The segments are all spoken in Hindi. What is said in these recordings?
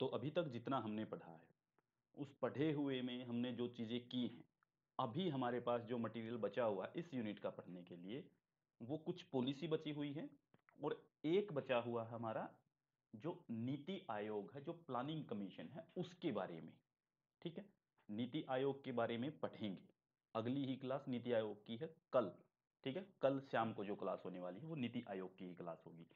तो अभी तक जितना हमने पढ़ा है, उस पढ़े हुए में हमने जो चीज़ें की हैं, अभी हमारे पास जो मटेरियल बचा हुआ है इस यूनिट का पढ़ने के लिए, वो कुछ पॉलिसी बची हुई है, और एक बचा हुआ है हमारा जो नीति आयोग है, जो प्लानिंग कमीशन है, उसके बारे में। ठीक है, नीति आयोग के बारे में पढ़ेंगे। अगली ही क्लास नीति आयोग की है कल। ठीक है, कल शाम को जो क्लास होने वाली है वो नीति आयोग की ही क्लास होगी।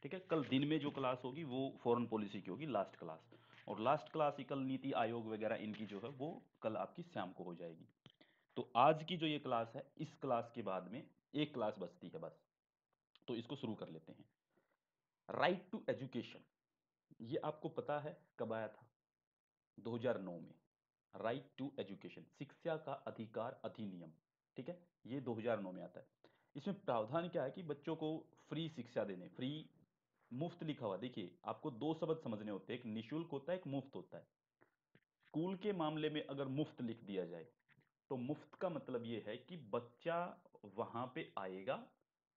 ठीक है, कल दिन में जो क्लास होगी वो फॉरेन पॉलिसी की होगी, लास्ट क्लास। और लास्ट क्लास ही कल नीति आयोग वगैरह इनकी जो है वो कल आपकी शाम को हो जाएगी। तो आज की जो ये क्लास है, इस क्लास के बाद में एक क्लास बचती है बस, तो इसको शुरू कर लेते हैं। राइट टू एजुकेशन, ये आपको पता है कब आया था? 2009 में। राइट टू एजुकेशन, शिक्षा का अधिकार अधिनियम। ठीक है, ये 2009 में आता है। इसमें प्रावधान क्या है कि बच्चों को फ्री शिक्षा देने, फ्री, मुफ्त लिखा हुआ, देखिए आपको दो शब्द समझने होते हैं, एक निशुल्क होता है, एक मुफ्त होता है। स्कूल के मामले में अगर मुफ्त लिख दिया जाए, तो मुफ्त का मतलब ये है कि बच्चा वहां पे आएगा,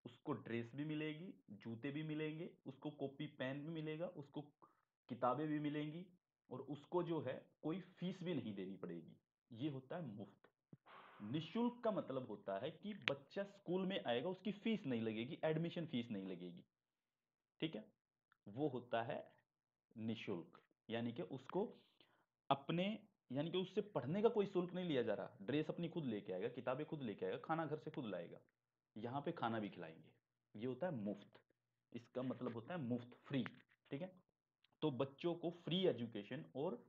उसको ड्रेस भी मिलेगी, जूते भी मिलेंगे, उसको कॉपी पेन भी मिलेगा, उसको किताबें भी मिलेंगी, और उसको जो है कोई फीस भी नहीं देनी पड़ेगी। ये होता है मुफ्त। निशुल्क का मतलब होता है कि बच्चा स्कूल में आएगा, उसकी फीस नहीं लगेगी, एडमिशन फीस नहीं लगेगी। ठीक है, वो होता है निशुल्क। यानी कि उसको अपने, यानी कि उससे पढ़ने का कोई शुल्क नहीं लिया जा रहा, ड्रेस अपनी खुद लेके आएगा, किताबें खुद लेके आएगा, खाना घर से खुद लाएगा, यहाँ पे खाना भी खिलाएंगे। ये होता है मुफ्त। इसका मतलब होता है मुफ्त, फ्री। ठीक है, तो बच्चों को फ्री एजुकेशन, और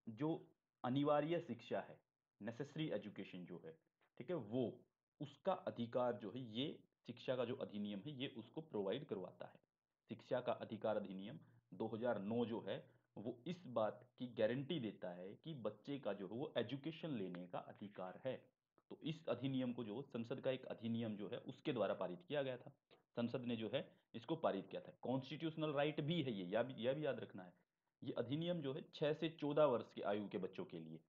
जो अनिवार्य शिक्षा है, नेसेसरी एजुकेशन जो है, ठीक है, वो, उसका अधिकार जो है, ये शिक्षा का जो अधिनियम है ये उसको प्रोवाइड करवाता है। शिक्षा का अधिकार अधिनियम 2009 जो है, वो इस बात की गारंटी देता है कि बच्चे का जो है वो एजुकेशन लेने का अधिकार है। तो इस अधिनियम को जो संसद का एक अधिनियम जो है उसके द्वारा पारित किया गया था। संसद ने जो है इसको पारित किया था, कॉन्स्टिट्यूशनल राइट भी है ये, यह भी याद रखना है। ये अधिनियम जो है 6 से 14 वर्ष की आयु के बच्चों के लिए,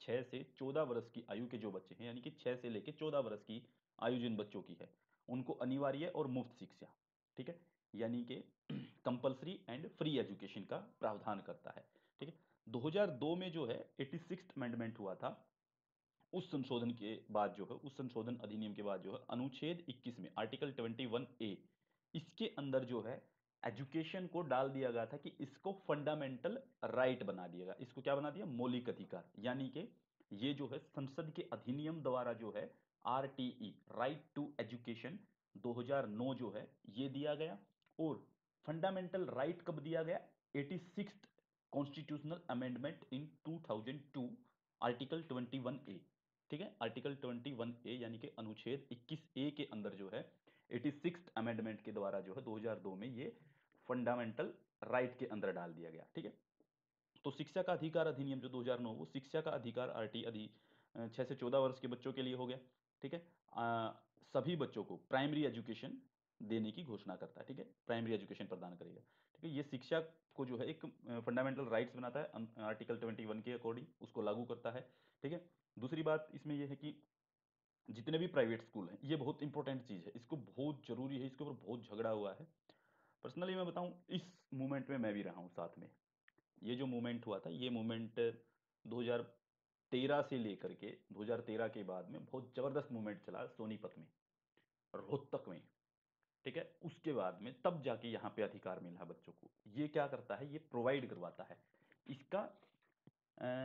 6 से 14 वर्ष की आयु के जो बच्चे हैं, यानी कि 6 से लेकर 14 वर्ष की आयु जिन बच्चों की है, उनको अनिवार्य और मुफ्त शिक्षा, ठीक है, यानी कि कंपलसरी एंड फ्री एजुकेशन का प्रावधान करता है। ठीक है, 2002 में जो है 86th अमेंडमेंट हुआ था। उस संशोधन के बाद जो है, उस संशोधन अधिनियम के बाद जो है, अनुच्छेद 21 में आर्टिकल 21A, इसके अंदर जो है एजुकेशन को डाल दिया गया था कि इसको फंडामेंटल राइट बना दिया गया। इसको क्या बना दिया? मौलिक अधिकार। यानी कि ये जो है संसद के अधिनियम द्वारा जो है, आरटीई, राइट टू एजुकेशन 2009 जो है ये दिया गया। और फंडामेंटल राइट कब दिया गया? 86th constitutional amendment in 2002, article 21A। ठीक है, आर्टिकल 21A यानी कि अनुच्छेद 21A के अंदर जो है 86th अमेंडमेंट के द्वारा जो है 2002 में ये फंडामेंटल राइट के अंदर डाल दिया गया। ठीक है, तो शिक्षा का अधिकार अधिनियम जो 2009, वो शिक्षा का अधिकार आरटी अधि 6 से 14 वर्ष के बच्चों के लिए हो गया। ठीक है, सभी बच्चों को प्राइमरी एजुकेशन देने की घोषणा करता है। ठीक है, प्राइमरी एजुकेशन प्रदान करेगा। ठीक है, ये शिक्षा को जो है एक फंडामेंटल राइट्स बनाता है, आर्टिकल 21 के अकॉर्डिंग उसको लागू करता है। ठीक है, दूसरी बात इसमें यह है कि जितने भी प्राइवेट स्कूल हैं, ये बहुत इंपॉर्टेंट चीज़ है, इसको बहुत जरूरी है, इसके ऊपर बहुत झगड़ा हुआ है। पर्सनली मैं बताऊं, इस मूवमेंट में मैं भी रहा हूं साथ में। ये जो मूवमेंट हुआ था, ये मूवमेंट 2013 से लेकर के 2013 के बाद में बहुत जबरदस्त मूवमेंट चला सोनीपत में, रोहतक में। ठीक है, उसके बाद में तब जाके यहाँ पे अधिकार मिला बच्चों को। ये क्या करता है? ये प्रोवाइड करवाता है। इसका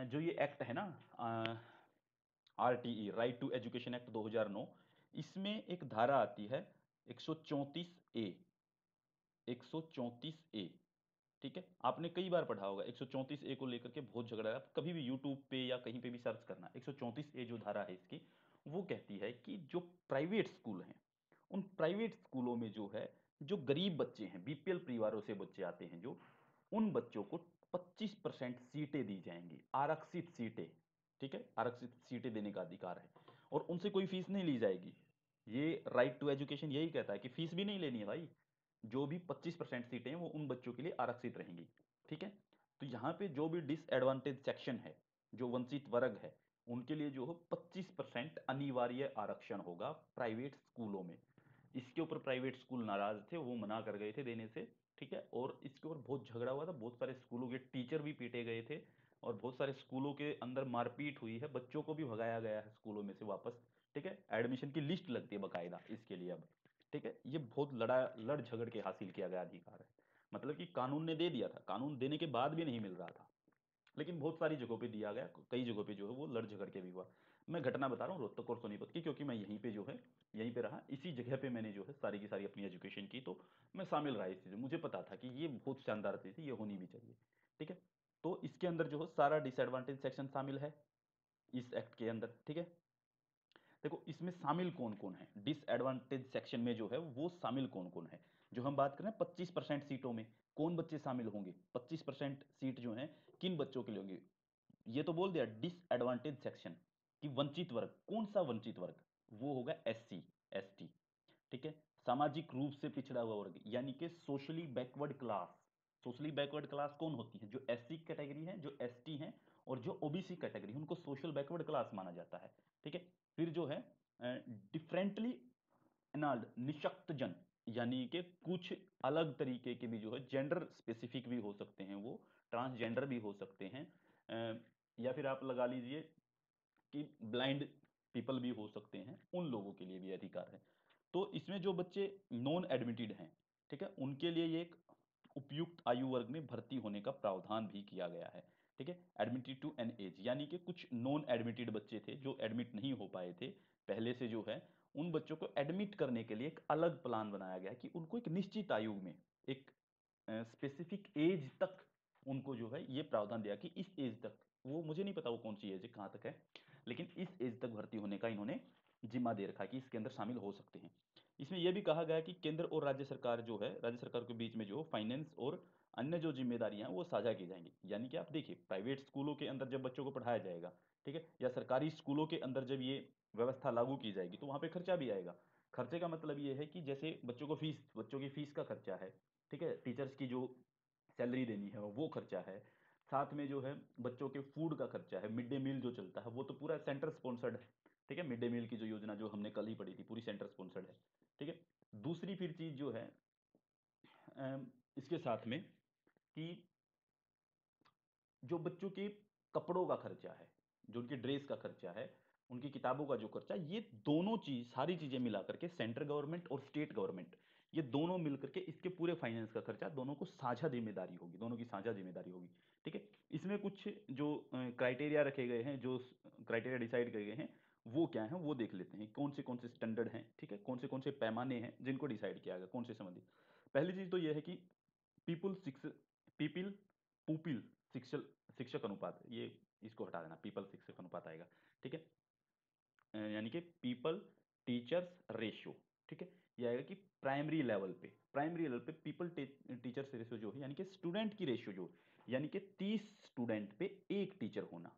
जो ये एक्ट है ना, RTE, right to education act 2009, इसमें एक धारा आती है 134A, 134A। ठीक है, आपने कई बार पढ़ा होगा 134A को लेकर के बहुत झगड़ा है। आप कभी भी यूट्यूब पे या कहीं पे भी सर्च करना, 134A जो धारा है इसकी, वो कहती है कि जो प्राइवेट स्कूल हैं, उन प्राइवेट स्कूलों में जो है, जो गरीब बच्चे हैं, बीपीएल परिवारों से बच्चे आते हैं जो, उन बच्चों को 25% सीटें दी जाएंगी, आरक्षित सीटें। ठीक है, आरक्षित सीटें देने का अधिकार है, और उनसे कोई फीस नहीं ली जाएगी। ये राइट टू एजुकेशन यही कहता है कि फीस भी नहीं लेनी है भाई। जो भी 25% सीटें हैं वो उन बच्चों के लिए आरक्षित रहेंगी। ठीक है, तो यहाँ पे जो भी डिसएडवांटेज सेक्शन है, जो वंचित वर्ग है, उनके लिए जो हो 25% अनिवार्य आरक्षण होगा प्राइवेट स्कूलों में। इसके ऊपर प्राइवेट स्कूल नाराज थे, वो मना कर गए थे देने से। ठीक ठीक है। और इसके ऊपर बहुत झगड़ा हुआ था, बहुत सारे स्कूलों के टीचर भी पीटे गए थे, और बहुत सारे स्कूलों के अंदर मारपीट हुई है, बच्चों को भी भगाया गया है स्कूलों में से वापस। ठीक है, एडमिशन की लिस्ट लगती है बकायदा इसके लिए अब। ठीक है, ये बहुत लड़ झगड़ के हासिल किया गया अधिकार है। मतलब कि कानून ने दे दिया था, कानून देने के बाद भी नहीं मिल रहा था, लेकिन बहुत सारी जगहों पे दिया गया, कई जगहों पे जो है वो लड़ झगड़ के भी हुआ। मैं घटना बता रहा हूँ रोहतक और सोनीपत की, क्योंकि मैं यहीं पे जो है, यहीं पे रहा, इसी जगह पे मैंने जो है सारी की सारी अपनी एजुकेशन की, तो मैं शामिल रहा इस चीज़ में, मुझे पता था कि ये बहुत शानदार चीज़ है, ये होनी भी चाहिए। ठीक है, तो इसके अंदर जो है सारा डिसएडवांटेज सेक्शन शामिल है इस एक्ट के अंदर। ठीक है, देखो इसमें शामिल कौन कौन है, डिसएडवांटेज सेक्शन में जो है वो शामिल कौन कौन है। जो हम बात करें 25% सीटों में कौन बच्चे शामिल होंगे, 25% सीट जो है किन बच्चों के लिए होंगी। ये तो बोल दिया डिसएडवांटेज सेक्शन कि वंचित वर्ग, कौन सा वंचित वर्ग, वो होगा एससी एसटी। ठीक है, सामाजिक रूप से पिछड़ा हुआ वर्ग यानी कि socially backward class. Socially backward class कौन होती है, जो एससी कैटेगरी है, जो एसटी है, और जो ओबीसी कैटेगरी है, उनको सोशल बैकवर्ड क्लास माना जाता है। ठीक है, फिर जो है डिफरेंटली एनाल्ड निशक्त जन, यानी कि कुछ अलग तरीके के भी जो है, जेंडर स्पेसिफिक भी हो सकते हैं, वो ट्रांसजेंडर भी हो सकते हैं, या फिर आप लगा लीजिए कि ब्लाइंड पीपल भी हो सकते हैं, उन लोगों के लिए भी अधिकार है। तो इसमें जो बच्चे नॉन एडमिटेड हैं, ठीक है, उनके लिए ये एक उपयुक्त आयु वर्ग में भर्ती होने का प्रावधान भी किया गया है। ठीक है, एडमिटेड टू एन एज, यानी कि कुछ नॉन एडमिटेड बच्चे थे जो एडमिट नहीं हो पाए थे पहले से जो है, उन बच्चों को एडमिट करने के लिए एक अलग प्लान बनाया गया कि उनको एक निश्चित आयु में, एक स्पेसिफिक एज तक उनको जो है ये प्रावधान दिया कि इस एज तक, वो मुझे नहीं पता वो कौन सी एज है, कहाँ तक है, लेकिन इस एज तक भर्ती होने का इन्होंने जिम्मा दे रखा कि इसके अंदर शामिल हो सकते हैं। इसमें यह भी कहा गया कि केंद्र और राज्य सरकार जो है, राज्य सरकार के बीच में जो फाइनेंस और अन्य जो जिम्मेदारियां हैं वो साझा की जाएंगी। यानी कि आप देखिए प्राइवेट स्कूलों के अंदर जब बच्चों को पढ़ाया जाएगा, ठीक है, या सरकारी स्कूलों के अंदर जब ये व्यवस्था लागू की जाएगी, तो वहां पे खर्चा भी आएगा। खर्चे का मतलब ये है कि जैसे बच्चों को फीस, बच्चों की फीस का खर्चा है, ठीक है, टीचर्स की जो सैलरी देनी है वो खर्चा है, साथ में जो है बच्चों के फूड का खर्चा है, मिड डे मील जो चलता है वो तो पूरा सेंटर स्पॉन्सर्ड है। ठीक है, मिड डे मील की जो योजना जो हमने कल ही पढ़ी थी पूरी सेंटर स्पॉन्सर्ड है। ठीक है, दूसरी फिर चीज जो है इसके साथ में कि जो बच्चों के कपड़ों का खर्चा है, जो उनकी ड्रेस का खर्चा है, उनकी किताबों का जो खर्चा है, ये दोनों चीज, सारी चीजें मिला करके सेंट्रल गवर्नमेंट और स्टेट गवर्नमेंट, ये दोनों मिलकर के इसके पूरे फाइनेंस का खर्चा, दोनों को साझा जिम्मेदारी होगी, दोनों की साझा जिम्मेदारी होगी। ठीक है, इसमें कुछ जो क्राइटेरिया रखे गए हैं, जो क्राइटेरिया डिसाइड किए गए हैं, वो क्या है वो देख लेते हैं, कौन से स्टैंडर्ड हैं, ठीक है, कौन से पैमाने हैं जिनको डिसाइड किया गया, कौन से संबंधित। पहली चीज तो ये है कि पीपुल सिक्स पीपल पुपिल शिक्षक शिक्षक अनुपात, ये इसको हटा देना, पीपल शिक्षक अनुपात आएगा। ठीक है, यानी कि पीपल टीचर्स रेशियो। ठीक है, ये आएगा कि प्राइमरी लेवल पे पीपल टीचर्स रेशियो जो है, यानी कि स्टूडेंट की रेशियो जो, यानी कि 30 स्टूडेंट पे एक टीचर होना।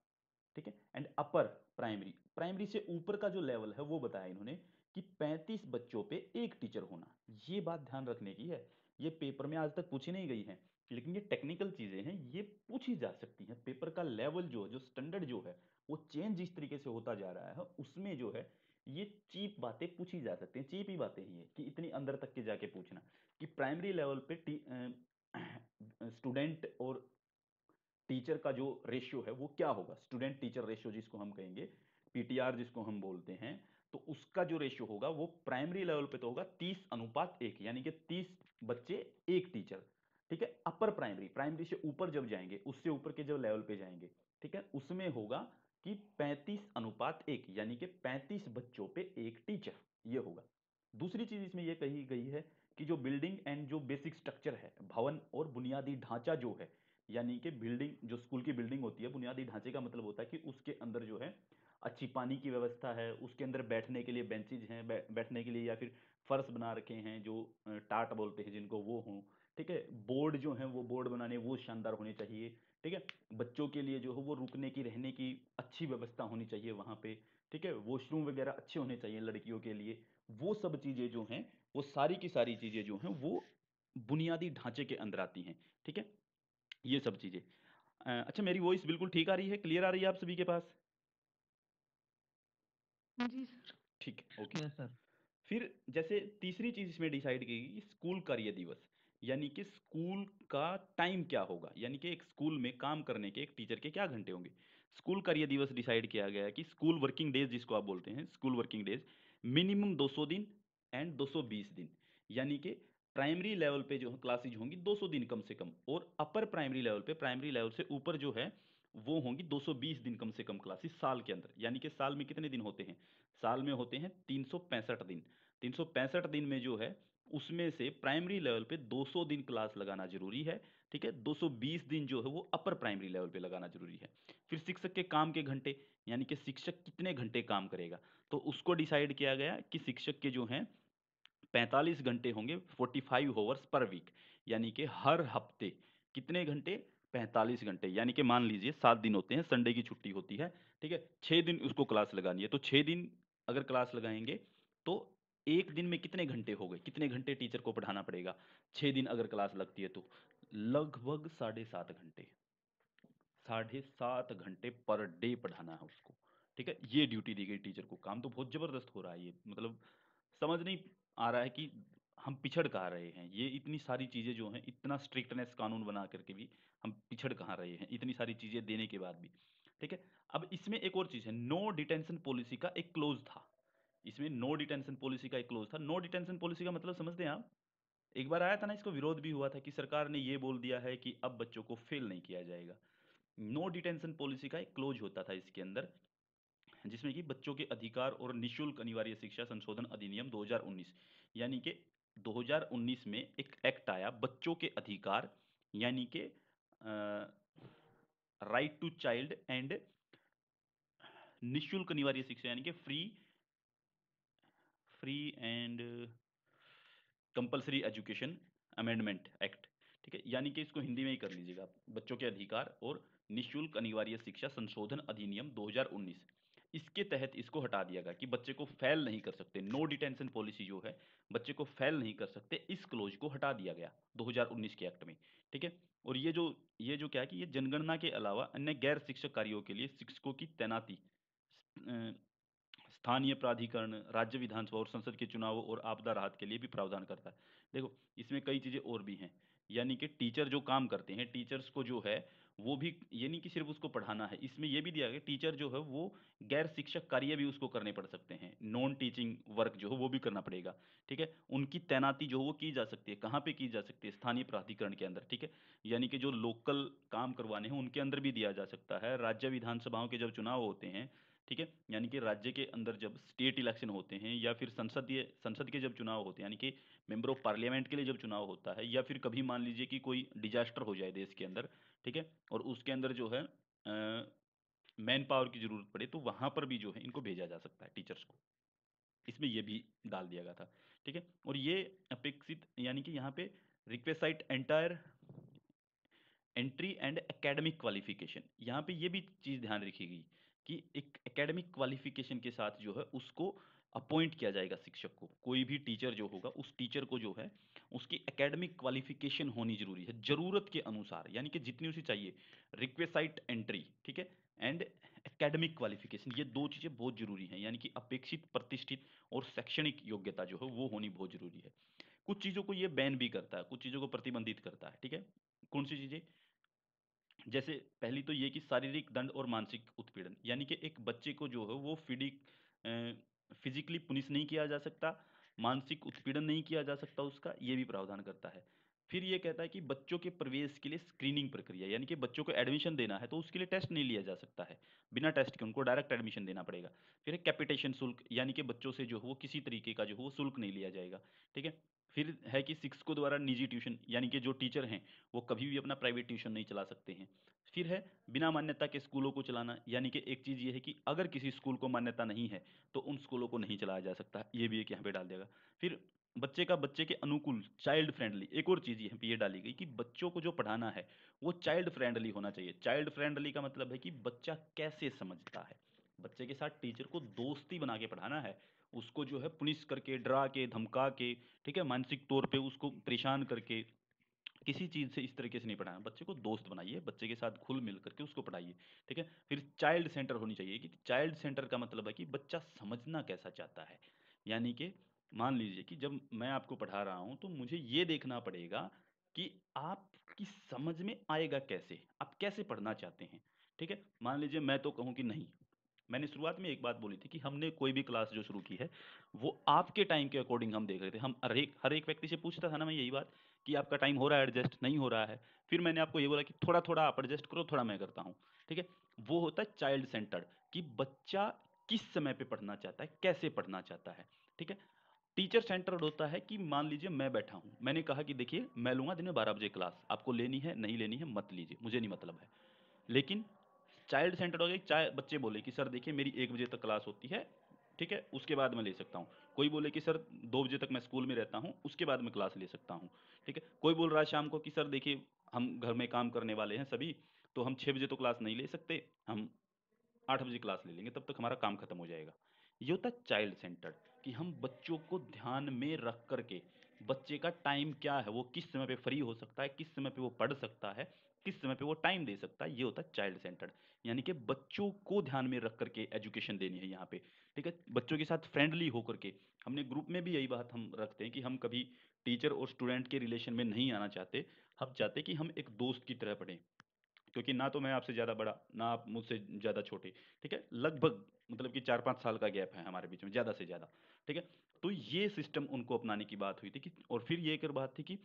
ठीक है, एंड अपर प्राइमरी, प्राइमरी से ऊपर का जो लेवल है वो बताया इन्होंने कि 35 बच्चों पे एक टीचर होना। ये बात ध्यान रखने की है, ये पेपर में आज तक पूछी नहीं गई है, लेकिन ये टेक्निकल चीजें हैं, ये पूछी जा सकती हैं। पेपर का लेवल जो स्टैंडर्ड जो है वो चेंज जिस तरीके से होता जा रहा है, उसमें जो है ये चीप बातें पूछी जा सकती हैं, चीप ही बातें ही है कि इतनी अंदर तक के जाके पूछना कि प्राइमरी लेवल पे स्टूडेंट और टीचर का जो रेशियो है वो क्या होगा, स्टूडेंट टीचर रेशियो जिसको हम कहेंगे, पीटीआर जिसको हम बोलते हैं, तो उसका जो रेशियो होगा वो प्राइमरी लेवल पे तो होगा 30:1, यानी कि 30 बच्चे एक टीचर। ठीक है, अपर प्राइमरी, प्राइमरी से ऊपर जब जाएंगे, उससे ऊपर के जब लेवल पे जाएंगे, ठीक है, उसमें होगा कि 35:1, यानी कि 35 बच्चों पे एक टीचर, ये होगा। दूसरी चीज इसमें यह कही गई है कि जो बिल्डिंग एंड जो बेसिक स्ट्रक्चर है, भवन और बुनियादी ढांचा जो है, यानी कि बिल्डिंग, जो स्कूल की बिल्डिंग होती है, बुनियादी ढांचे का मतलब होता है कि उसके अंदर जो है अच्छी पानी की व्यवस्था है, उसके अंदर बैठने के लिए बेंचेज हैं, बैठने के लिए, या फिर फर्श बना रखे हैं जो टाट बोलते हैं जिनको, वो हों। ठीक है, बोर्ड जो है वो बोर्ड बनाने वो शानदार होने चाहिए। ठीक है, बच्चों के लिए जो है वो रुकने की, रहने की अच्छी व्यवस्था होनी चाहिए वहां पे। ठीक है, वॉशरूम वगैरह अच्छे होने चाहिए लड़कियों के लिए। वो सब चीजें जो हैं, वो सारी की सारी चीजें जो हैं वो बुनियादी ढांचे के अंदर आती हैं। ठीक है, ये सब चीजें। अच्छा, मेरी वॉइस बिल्कुल ठीक आ रही है, क्लियर आ रही है आप सभी के पास? जी सर। ठीक है, ओके। Yes sir. फिर जैसे तीसरी चीज इसमें डिसाइड की गई, स्कूल कार्य दिवस, यानी कि स्कूल का टाइम क्या होगा, यानी कि एक स्कूल में काम करने के एक टीचर के क्या घंटे होंगे। स्कूल कार्य दिवस डिसाइड किया गया है कि स्कूल वर्किंग डेज जिसको आप बोलते हैं, स्कूल वर्किंग डेज मिनिमम 200 दिन एंड 220 दिन, यानी कि प्राइमरी लेवल पे जो क्लासेज होंगी 200 दिन कम से कम, और अपर प्राइमरी लेवल पे, प्राइमरी लेवल से ऊपर जो है वो होंगी 220 दिन कम से कम क्लासेस साल के अंदर। यानी कि साल में कितने दिन होते हैं, साल में होते हैं 365 दिन। 365 दिन में जो है उसमें से प्राइमरी लेवल पे 200 दिन क्लास लगाना जरूरी है, ठीक है। 220 दिन जो है वो अपर प्राइमरी लेवल पे लगाना जरूरी है। फिर शिक्षक के काम के घंटे, यानी कि शिक्षक कितने घंटे काम करेगा, तो उसको डिसाइड किया गया कि शिक्षक के जो हैं 45 घंटे होंगे, 45 आवर्स पर वीक, यानी कि हर हफ्ते कितने घंटे, 45 घंटे। यानी कि मान लीजिए 7 दिन होते हैं, संडे की छुट्टी होती है, ठीक है, 6 दिन उसको क्लास लगानी है, तो 6 दिन अगर क्लास लगाएंगे तो एक दिन में कितने घंटे हो गए, कितने घंटे टीचर को पढ़ाना पड़ेगा 6 दिन अगर क्लास लगती है तो लगभग 7.5 घंटे, 7.5 घंटे पर डे पढ़ाना है उसको, ठीक है। ये ड्यूटी दी गई टीचर को, काम तो बहुत जबरदस्त हो रहा है ये, मतलब समझ नहीं आ रहा है कि हम पिछड़ कहाँ रहे हैं। ये इतनी सारी चीजें जो हैं, इतना स्ट्रिक्टनेस कानून बना करके भी हम पिछड़ कहाँ रहे हैं, इतनी सारी चीजें देने के बाद भी, ठीक है। अब इसमें एक और चीज है, नो डिटेंशन पॉलिसी का एक क्लोज था। इसमें नो डिटेंशन पॉलिसी का एक क्लोज था। नो डिटेंशन पॉलिसी का मतलब समझते हैं आप, एक बार आया था ना, इसको विरोध भी हुआ था कि सरकार ने ये बोल दिया है कि अब बच्चों को फेल नहीं किया जाएगा। नो डिटेंशन पॉलिसी का एक क्लोज होता था इसके अंदर, जिसमें कि बच्चों के अधिकार और निशुल्क अनिवार्य शिक्षा संशोधन अधिनियम 2019, यानी कि 2019 में एक एक्ट आया बच्चों के अधिकार, यानी कि राइट टू चाइल्ड एंड निशुल्क अनिवार्य शिक्षा, यानी कि free free and compulsory education amendment act, ठीक है। यानी कि इसको हिंदी में ही कर लीजिएगा आप, बच्चों के अधिकार और निशुल्क अनिवार्य शिक्षा संशोधन अधिनियम 2019। इसके तहत इसको हटा दिया गया कि बच्चे को फेल नहीं कर सकते, नो डिटेंशन पॉलिसी जो है बच्चे को फेल नहीं कर सकते, इस क्लोज को हटा दिया गया 2019 के एक्ट में, ठीक है। और ये जो क्या है कि ये जनगणना के अलावा अन्य गैर शिक्षक कार्यों के लिए शिक्षकों की तैनाती, स्थानीय प्राधिकरण, राज्य विधानसभा और संसद के चुनाव और आपदा राहत के लिए भी प्रावधान करता है। देखो इसमें कई चीजें और भी हैं, यानी कि टीचर जो काम करते हैं, टीचर्स को जो है वो भी, ये नहीं कि सिर्फ उसको पढ़ाना है, इसमें ये भी दिया गया टीचर जो है वो गैर शिक्षक कार्य भी उसको करने पड़ सकते हैं, नॉन टीचिंग वर्क जो है वो भी करना पड़ेगा, ठीक है। उनकी तैनाती जो है वो की जा सकती है, कहाँ पे की जा सकती है, स्थानीय प्राधिकरण के अंदर, ठीक है। यानी कि जो लोकल काम करवाने हैं उनके अंदर भी दिया जा सकता है। राज्य विधानसभाओं के जब चुनाव होते हैं, ठीक है, यानी कि राज्य के अंदर जब स्टेट इलेक्शन होते हैं, या फिर संसद के जब चुनाव होते हैं, यानी कि मेंबर ऑफ पार्लियामेंट के लिए जब चुनाव होता है, या फिर कभी मान लीजिए कि कोई डिजास्टर हो जाए देश के अंदर, ठीक है, और उसके अंदर जो है मैन पावर की जरूरत पड़े, तो वहां पर भी जो है इनको भेजा जा सकता है टीचर्स को, इसमें ये भी डाल दिया गया था, ठीक है। और ये अपेक्षित, यानी कि यहाँ पे requisite entire entry and academic qualification, यहाँ पे ये भी चीज ध्यान रखिएगी कि एक एकेडमिक क्वालिफिकेशन के साथ जो है उसको अपॉइंट किया जाएगा शिक्षक को, कोई भी टीचर जो होगा उस टीचर को जो है उसकी एकेडमिक क्वालिफिकेशन होनी जरूरी है, जरूरत के अनुसार, यानी कि जितनी उसे चाहिए, रिक्वेसाइट एंट्री, ठीक है, एंड एकेडमिक क्वालिफिकेशन, ये दो चीजें बहुत जरूरी हैं, यानी कि अपेक्षित, प्रतिष्ठित और शैक्षणिक योग्यता जो है वो होनी बहुत जरूरी है। कुछ चीजों को ये बैन भी करता है, कुछ चीजों को प्रतिबंधित करता है, ठीक है। कौन सी चीजें, जैसे पहली तो ये कि शारीरिक दंड और मानसिक उत्पीड़न, यानी कि एक बच्चे को जो है वो फिजिकली पुनिश नहीं किया जा सकता, मानसिक उत्पीड़न नहीं किया जा सकता उसका, ये भी प्रावधान करता है। फिर ये कहता है कि बच्चों के प्रवेश के लिए स्क्रीनिंग प्रक्रिया, यानी कि बच्चों को एडमिशन देना है तो उसके लिए टेस्ट नहीं लिया जा सकता है, बिना टेस्ट के उनको डायरेक्ट एडमिशन देना पड़ेगा। फिर है कैपिटेशन शुल्क, यानी कि बच्चों से जो है वो किसी तरीके का जो है वो शुल्क नहीं लिया जाएगा, ठीक है। फिर है कि शिक्षकों द्वारा निजी ट्यूशन, यानी कि जो टीचर हैं वो कभी भी अपना प्राइवेट ट्यूशन नहीं चला सकते हैं। फिर है बिना मान्यता के स्कूलों को चलाना, यानी कि एक चीज ये है कि अगर किसी स्कूल को मान्यता नहीं है तो उन स्कूलों को नहीं चलाया जा सकता, ये भी एक यहाँ पे डाल देगा। फिर बच्चे के अनुकूल, चाइल्ड फ्रेंडली, एक और चीज यहाँ पे ये डाली गई कि बच्चों को जो पढ़ाना है वो चाइल्ड फ्रेंडली होना चाहिए। चाइल्ड फ्रेंडली का मतलब है कि बच्चा कैसे समझता है, बच्चे के साथ टीचर को दोस्ती बना के पढ़ाना है, उसको जो है पुनिश करके, डरा के, धमका के, ठीक है, मानसिक तौर पे उसको परेशान करके किसी चीज से इस तरीके से नहीं पढ़ाना, बच्चे को दोस्त बनाइए, बच्चे के साथ घुल मिल करके उसको पढ़ाइए, ठीक है। फिर चाइल्ड सेंटर होनी चाहिए, कि चाइल्ड सेंटर का मतलब है कि बच्चा समझना कैसा चाहता है, यानी कि मान लीजिए कि जब मैं आपको पढ़ा रहा हूं तो मुझे ये देखना पड़ेगा कि आपकी समझ में आएगा कैसे, आप कैसे पढ़ना चाहते हैं। ठीक है, मान लीजिए मैं तो कहूँ कि नहीं, मैंने शुरुआत में एक बात बोली थी कि हमने कोई भी क्लास जो शुरू की है वो आपके टाइम के अकॉर्डिंग हम देख रहे थे। हम हर एक व्यक्ति से पूछता था ना मैं यही बात, कि आपका टाइम हो रहा है एडजस्ट, नहीं हो रहा है। फिर मैंने आपको ये बोला कि थोड़ा थोड़ा आप एडजस्ट करो, थोड़ा मैं करता हूँ। ठीक है, वो होता है चाइल्ड सेंटर्ड, कि बच्चा किस समय पे पढ़ना चाहता है, कैसे पढ़ना चाहता है। ठीक है, टीचर सेंटर्ड होता है कि मान लीजिए मैं बैठा हूँ, मैंने कहा कि देखिए मैं लूंगा दिन में 12 बजे क्लास, आपको लेनी है नहीं लेनी है मत लीजिए, मुझे नहीं मतलब है। लेकिन चाइल्ड सेंटर्ड हो गई, चाहे बच्चे बोले कि सर देखिए मेरी 1 बजे तक क्लास होती है, ठीक है, उसके बाद मैं ले सकता हूँ। कोई बोले कि सर 2 बजे तक मैं स्कूल में रहता हूँ, उसके बाद मैं क्लास ले सकता हूँ। ठीक है, कोई बोल रहा है शाम को कि सर देखिए हम घर में काम करने वाले हैं सभी, तो हम 6 बजे तो क्लास नहीं ले सकते, हम 8 बजे क्लास ले लेंगे, तब तक हमारा काम खत्म हो जाएगा। ये होता है चाइल्ड सेंटर्ड, कि हम बच्चों को ध्यान में रख करके, बच्चे का टाइम क्या है, वो किस समय पे फ्री हो सकता है, किस समय पे वो पढ़ सकता है, किस समय पे वो टाइम दे सकता है, ये होता है चाइल्ड सेंटर्ड। यानी कि बच्चों को ध्यान में रख करके एजुकेशन देनी है यहाँ पे। ठीक है, बच्चों के साथ फ्रेंडली होकर के, हमने ग्रुप में भी यही बात हम रखते हैं कि हम कभी टीचर और स्टूडेंट के रिलेशन में नहीं आना चाहते। हम चाहते कि हम एक दोस्त की तरह पढ़ें, क्योंकि ना तो मैं आपसे ज़्यादा बड़ा, ना आप मुझसे ज़्यादा छोटे। ठीक है, लगभग मतलब कि 4-5 साल का गैप है हमारे बीच में, ज़्यादा से ज़्यादा। ठीक है, तो ये सिस्टम उनको अपनाने की बात हुई थी कि, और फिर ये एक और बात थी कि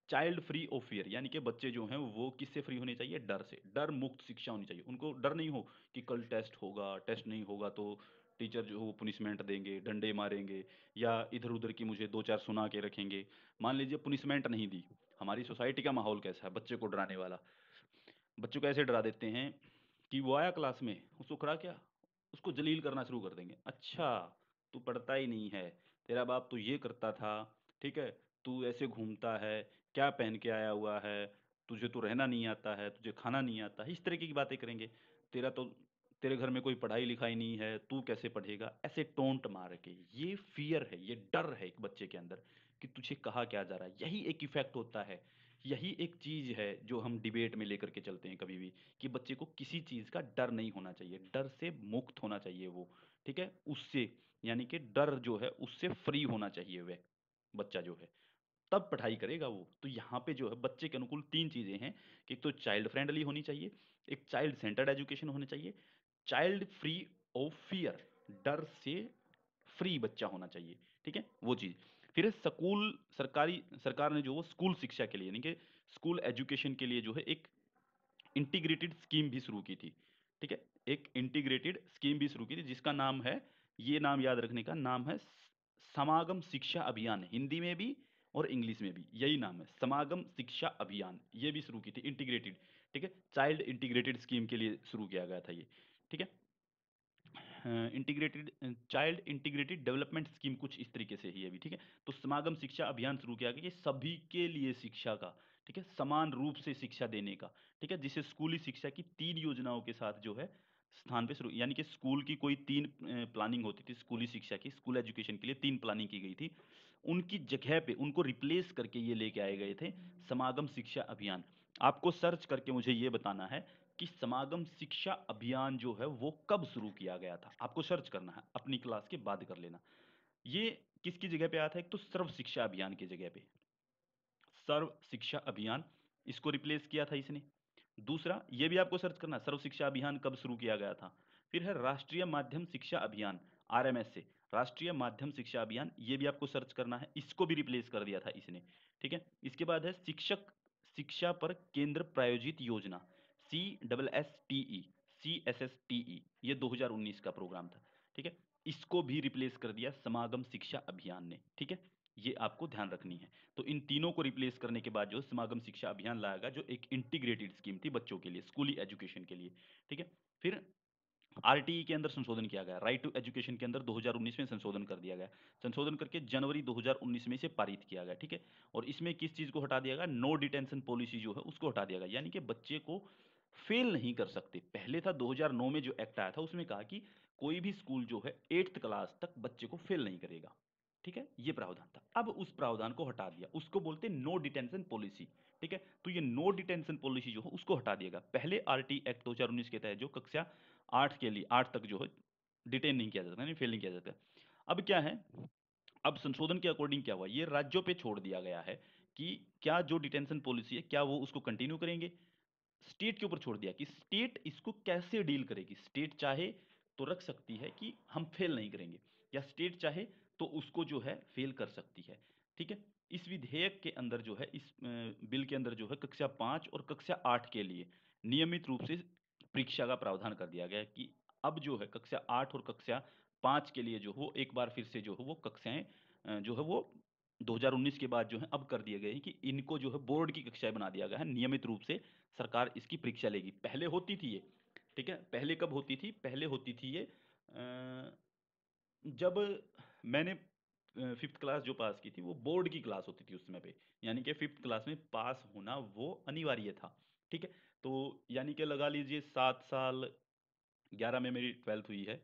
चाइल्ड फ्री ऑफ फियर, यानी कि बच्चे जो हैं वो किससे फ्री होने चाहिए, डर से, डर मुक्त शिक्षा होनी चाहिए। उनको डर नहीं हो कि कल टेस्ट होगा, टेस्ट नहीं होगा तो टीचर जो है वो पनिशमेंट देंगे, डंडे मारेंगे, या इधर उधर की मुझे दो चार सुना के रखेंगे। मान लीजिए पनिशमेंट नहीं दी, हमारी सोसाइटी का माहौल कैसा है बच्चे को डराने वाला। बच्चों को ऐसे डरा देते हैं कि वो आया क्लास में, उसको खड़ा क्या, उसको जलील करना शुरू कर देंगे। अच्छा, तू पढ़ता ही नहीं है, तेरा बाप तो ये करता था, ठीक है, तू ऐसे घूमता है, क्या पहन के आया हुआ है, तुझे तो रहना नहीं आता है, तुझे खाना नहीं आता है, इस तरीके की बातें करेंगे। तेरा तो, तेरे घर में कोई पढ़ाई लिखाई नहीं है, तू कैसे पढ़ेगा, ऐसे टोंट मार के। ये फियर है, ये डर है एक बच्चे के अंदर कि तुझे कहा क्या जा रहा है। यही एक इफेक्ट होता है, यही एक चीज है जो हम डिबेट में लेकर के चलते हैं कभी भी, कि बच्चे को किसी चीज का डर नहीं होना चाहिए, डर से मुक्त होना चाहिए वो। ठीक है, उससे, यानी कि डर जो है उससे फ्री होना चाहिए वह बच्चा जो है, तब पढ़ाई करेगा वो। तो यहाँ पे जो है बच्चे के अनुकूल 3 चीजें हैं, कि एक तो चाइल्ड फ्रेंडली होनी चाहिए, एक चाइल्ड सेंटर्ड एजुकेशन होनी चाहिए, चाइल्ड फ्री ऑफ फियर, डर से फ्री बच्चा होना चाहिए। ठीक है, वो चीज। फिर है स्कूल, सरकार ने जो वो स्कूल शिक्षा के लिए, यानी कि स्कूल एजुकेशन के लिए जो है एक इंटीग्रेटेड स्कीम भी शुरू की थी। ठीक है, एक इंटीग्रेटेड स्कीम भी शुरू की थी जिसका नाम है, ये नाम याद रखने का, नाम है समागम शिक्षा अभियान, हिंदी में भी और इंग्लिश में भी यही नाम है, समागम शिक्षा अभियान। ये भी शुरू की थी इंटीग्रेटेड। ठीक है, चाइल्ड इंटीग्रेटेड स्कीम के लिए शुरू किया गया था ये। ठीक है, integrated child integrated development scheme कुछ इस तरीके से ही है अभी। ठीक है, तो समागम शिक्षा अभियान शुरू किया गया कि सभी के लिए शिक्षा का, ठीक है, समान रूप से शिक्षा देने का। ठीक है, जिसे स्कूली शिक्षा की 3 योजनाओं के साथ जो है स्थान पे शुरू, यानी कि स्कूल की कोई 3 प्लानिंग होती थी स्कूली शिक्षा की, स्कूल एजुकेशन के लिए 3 प्लानिंग की गई थी, उनकी जगह पे उनको रिप्लेस करके ये लेके आए गए थे समागम शिक्षा अभियान। आपको सर्च करके मुझे ये बताना है कि समागम शिक्षा अभियान जो है वो कब शुरू किया गया था, आपको सर्च करना है, अपनी क्लास के बाद कर लेना। ये किसकी जगह पे आया था, एक तो सर्व शिक्षा अभियान की जगह पे, सर्व शिक्षा अभियान, इसको रिप्लेस किया था इसने। दूसरा, ये भी आपको सर्च करना है, सर्व शिक्षा अभियान कब शुरू किया गया था। फिर है राष्ट्रीय माध्यम शिक्षा अभियान, आरएमएस से, राष्ट्रीय माध्यम शिक्षा अभियान, ये भी आपको सर्च करना है, इसको भी रिप्लेस कर दिया था इसने। ठीक है, इसके बाद है शिक्षक शिक्षा पर केंद्र प्रायोजित योजना, CSSTE, CSSTE, ये 2019 का प्रोग्राम था। ठीक है, इसको भी रिप्लेस कर दिया समागम शिक्षा अभियान ने। ठीक है, ये आपको ध्यान रखनी है। तो इन तीनों को रिप्लेस करने के बाद जो समागम शिक्षा अभियान लाया गया, जो एक इंटीग्रेटेड स्कीम थी बच्चों के लिए, स्कूली एजुकेशन के लिए। ठीक है, फिर आरटीई के अंदर संशोधन किया गया, राइट टू एजुकेशन के अंदर 2019 में संशोधन कर दिया गया, संशोधन करके जनवरी 2019 में इसे पारित किया गया। ठीक है, और इसमें किस चीज को हटा दिया गया, नो डिटेंशन पॉलिसी जो है उसको हटा दिया गया, यानी कि बच्चे को फेल नहीं कर सकते। पहले था 2009 में जो एक्ट आया था उसमें कहा कि कोई भी स्कूल जो है 8th क्लास तक बच्चे को फेल नहीं करेगा। ठीक है, ये प्रावधान था, अब उस प्रावधान को हटा दिया, उसको बोलते हैं नो डिटेंशन पॉलिसी। ठीक है, तो ये नो डिटेंशन पॉलिसी जो है उसको हटा दिएगा। पहले आरटी एक्ट 2019 के तहत जो कक्षा 8 के लिए, 8 तक जो है डिटेन नहीं किया जाता, नहीं फेल नहीं किया जाता। अब क्या है, अब संशोधन के अकॉर्डिंग क्या हुआ, ये राज्यों पे छोड़ दिया गया है कि क्या जो डिटेंशन पॉलिसी है क्या वो उसको कंटिन्यू करेंगे। स्टेट के ऊपर छोड़ दिया कि स्टेट इसको कैसे डील करेगी। स्टेट चाहे तो रख सकती है कि हम फेल नहीं करेंगे, या स्टेट चाहे तो उसको जो है फेल कर सकती है। ठीक है। इस विधेयक के अंदर जो है, इस बिल के अंदर जो है, कक्षा 5 और कक्षा 8 के लिए नियमित रूप से परीक्षा का प्रावधान कर दिया गया है कि अब जो है कक्षा 8 और कक्षा 5 के लिए जो हो एक बार फिर से जो है वो कक्षाएं जो है वो 2019 के बाद जो है अब कर दिए गए हैं कि इनको जो है बोर्ड की कक्षाएं बना दिया गया है। नियमित रूप से सरकार इसकी परीक्षा लेगी। पहले होती थी ये, ठीक है, पहले कब होती थी, पहले होती थी ये जब मैंने फिफ्थ क्लास जो पास की थी वो बोर्ड की क्लास होती थी उस समय पे, यानी कि फिफ्थ क्लास में पास होना वो अनिवार्य था। ठीक है। तो यानी कि लगा लीजिए 7 साल, 11 में मेरी 12th हुई है,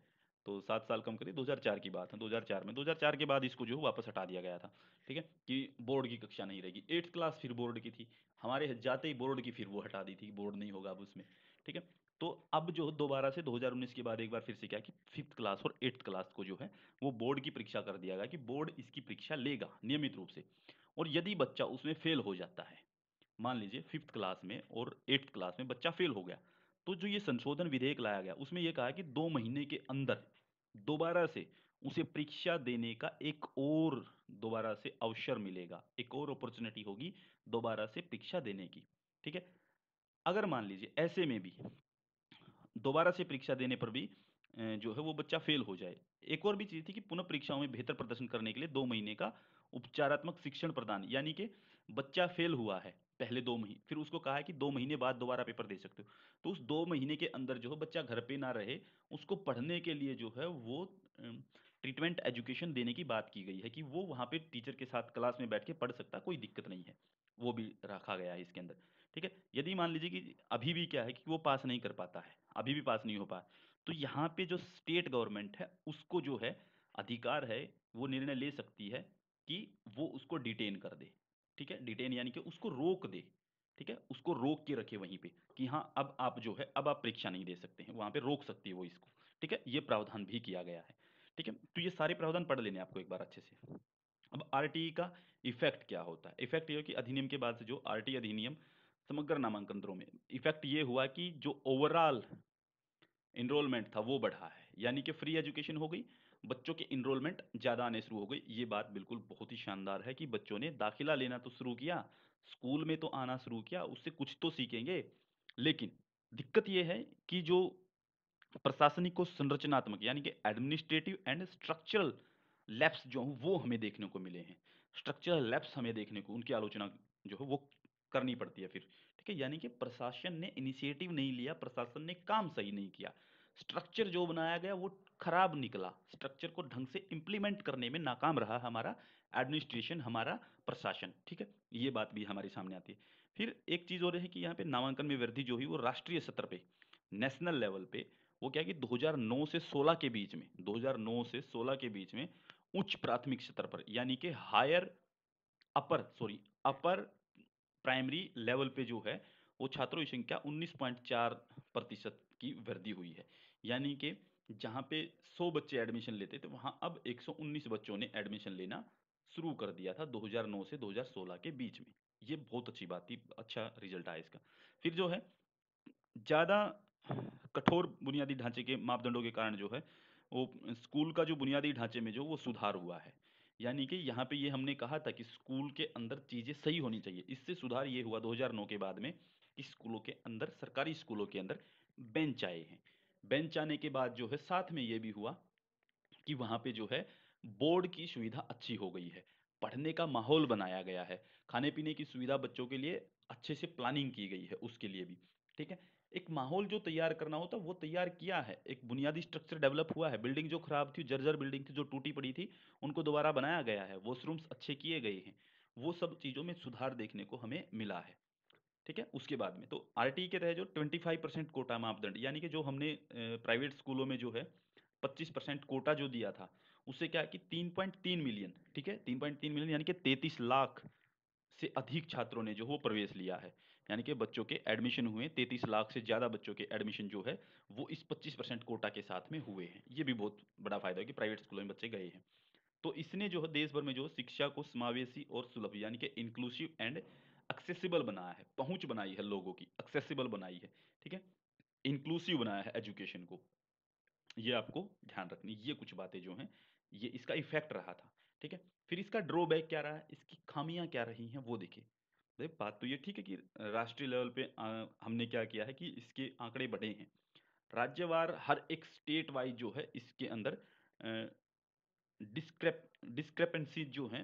तो 7 साल कम करिए, 2004 की बात है। 2004 के बाद इसको जो है वापस हटा दिया गया था। ठीक है, कि बोर्ड की कक्षा नहीं रहेगी। 8th क्लास फिर बोर्ड की थी, हमारे जाते ही बोर्ड की फिर वो हटा दी थी, बोर्ड नहीं होगा अब उसमें। ठीक है। तो अब जो दोबारा से 2019 के बाद एक बार फिर से क्या है कि फिफ्थ क्लास और 8th क्लास को जो है वो बोर्ड की परीक्षा कर दिया गया कि बोर्ड इसकी परीक्षा लेगा नियमित रूप से। और यदि बच्चा उसमें फेल हो जाता है, मान लीजिए फिफ्थ क्लास में और 8th क्लास में बच्चा फेल हो गया, तो जो ये संशोधन विधेयक लाया गया उसमें ये कहा कि 2 महीने के अंदर दोबारा से उसे परीक्षा देने का एक और दोबारा से अवसर मिलेगा, एक और अपॉर्चुनिटी होगी दोबारा से परीक्षा देने की। ठीक है। अगर मान लीजिए ऐसे में भी दोबारा से परीक्षा देने पर भी जो है वो बच्चा फेल हो जाए, एक और भी चीज थी कि पुनः परीक्षाओं में बेहतर प्रदर्शन करने के लिए 2 महीने का उपचारात्मक शिक्षण प्रदान, यानी कि बच्चा फेल हुआ है पहले 2 महीने, फिर उसको कहा है कि 2 महीने बाद दोबारा पेपर दे सकते हो। तो उस 2 महीने के अंदर जो है बच्चा घर पे ना रहे, उसको पढ़ने के लिए जो है वो ट्रीटमेंट एजुकेशन देने की बात की गई है कि वो वहाँ पे टीचर के साथ क्लास में बैठ के पढ़ सकता, कोई दिक्कत नहीं है। वो भी रखा गया है इसके अंदर। ठीक है। यदि मान लीजिए कि अभी भी क्या है कि वो पास नहीं कर पाता है, अभी भी पास नहीं हो पा, तो यहाँ पे जो स्टेट गवर्नमेंट है उसको जो है अधिकार है, वो निर्णय ले सकती है कि वो उसको डिटेन कर दे। ठीक है, डिटेन यानी कि उसको रोक दे। ठीक है, उसको रोक के रखे वहीं पे कि हाँ अब आप जो है अब आप परीक्षा नहीं दे सकते हैं, वहां पे रोक सकती है वो इसको। ठीक है, ये प्रावधान भी किया गया है। ठीक है, तो ये सारे प्रावधान पढ़ लेने आपको एक बार अच्छे से। अब आरटीई का इफेक्ट क्या होता है। इफेक्ट ये है कि अधिनियम के बाद से जो आरटीई अधिनियम समग्र नामांकन दरों में इफेक्ट ये हुआ कि जो ओवरऑल इनरोलमेंट था वो बढ़ा है, यानी कि फ्री एजुकेशन हो गई, बच्चों के इनरोलमेंट ज़्यादा आने शुरू हो गई। ये बात बिल्कुल बहुत ही शानदार है कि बच्चों ने दाखिला लेना तो शुरू किया, स्कूल में तो आना शुरू किया, उससे कुछ तो सीखेंगे। लेकिन दिक्कत ये है कि जो प्रशासनिक और संरचनात्मक यानी कि एडमिनिस्ट्रेटिव एंड स्ट्रक्चरल लैप्स जो हैं वो हमें देखने को मिले हैं। स्ट्रक्चरल लैप्स हमें देखने को, उनकी आलोचना जो है वो करनी पड़ती है फिर। ठीक है, यानी कि प्रशासन ने इनिशिएटिव नहीं लिया, प्रशासन ने काम सही नहीं किया, स्ट्रक्चर जो बनाया गया वो खराब निकला, स्ट्रक्चर को ढंग से इंप्लीमेंट करने में नाकाम रहा हमारा एडमिनिस्ट्रेशन, हमारा प्रशासन। ठीक है, ये बात भी हमारे सामने आती है। फिर एक चीज और है कि यहाँ पे नामांकन में वृद्धि जो हुई वो राष्ट्रीय स्तर पे, नेशनल लेवल पे, वो क्या है कि 2009 से 16 के बीच में, 2009 से 16 के बीच में उच्च प्राथमिक स्तर पर यानी कि हायर अपर प्राइमरी लेवल पे जो है वो छात्रों की संख्या 19.4% की वृद्धि हुई है। यानी कि जहाँ पे 100 बच्चे एडमिशन लेते थे वहाँ अब 119 बच्चों ने एडमिशन लेना शुरू कर दिया था 2009 से 2016 के बीच में। ये बहुत अच्छी बात थी, अच्छा रिजल्ट आया इसका। फिर जो है ज़्यादा कठोर बुनियादी ढांचे के मापदंडों के कारण जो है वो स्कूल का जो बुनियादी ढांचे में जो वो सुधार हुआ है। यानी कि यहाँ पे ये हमने कहा था कि स्कूल के अंदर चीज़ें सही होनी चाहिए, इससे सुधार ये हुआ 2009 के बाद में कि स्कूलों के अंदर, सरकारी स्कूलों के अंदर बेंच आए हैं। बेंच आने के बाद जो है साथ में ये भी हुआ कि वहाँ पे जो है बोर्ड की सुविधा अच्छी हो गई है, पढ़ने का माहौल बनाया गया है, खाने पीने की सुविधा बच्चों के लिए अच्छे से प्लानिंग की गई है उसके लिए भी। ठीक है, एक माहौल जो तैयार करना होता वो तैयार किया है, एक बुनियादी स्ट्रक्चर डेवलप हुआ है, बिल्डिंग जो खराब थी, जर्जर बिल्डिंग थी जो टूटी पड़ी थी, उनको दोबारा बनाया गया है, वॉशरूम्स अच्छे किए गए हैं, वो सब चीज़ों में सुधार देखने को हमें मिला है। ठीक है, उसके बाद में तो आरटीई के तहत जो 25% कोटा मापदंड, यानी कि जो हमने प्राइवेट स्कूलों में जो है 25% कोटा जो दिया था, उससे क्या है कि 3.3 मिलियन, ठीक है, 3.3 मिलियन यानी कि 33 लाख से अधिक छात्रों ने जो वो प्रवेश लिया है। यानी कि बच्चों के एडमिशन हुए, 33 लाख से ज़्यादा बच्चों के एडमिशन जो है वो इस 25% कोटा के साथ में हुए हैं। ये भी बहुत बड़ा फायदा है कि प्राइवेट स्कूलों में बच्चे गए हैं। तो इसने जो है देश भर में जो है शिक्षा को समावेशी और सुलभ यानी कि इंक्लूसिव एंड एक्सेसिबल बनाया है, पहुंच बनाई है लोगों की, एक्सेसिबल बनाई है, ठीक है, इंक्लूसिव बनाया है एजुकेशन को। ये आपको ध्यान रखनी, ये कुछ बातें जो हैं ये इसका इफेक्ट रहा था, ठीक है। फिर इसका ड्रॉबैक क्या रहा है, इसकी खामियां क्या रही हैं वो देखिए। देख बात तो ये ठीक है कि राष्ट्रीय लेवल पे हमने क्या किया है कि इसके आंकड़े बढ़े हैं, राज्यवार हर एक स्टेट वाइज जो है इसके अंदर डिस्क्रेपेंसी जो है,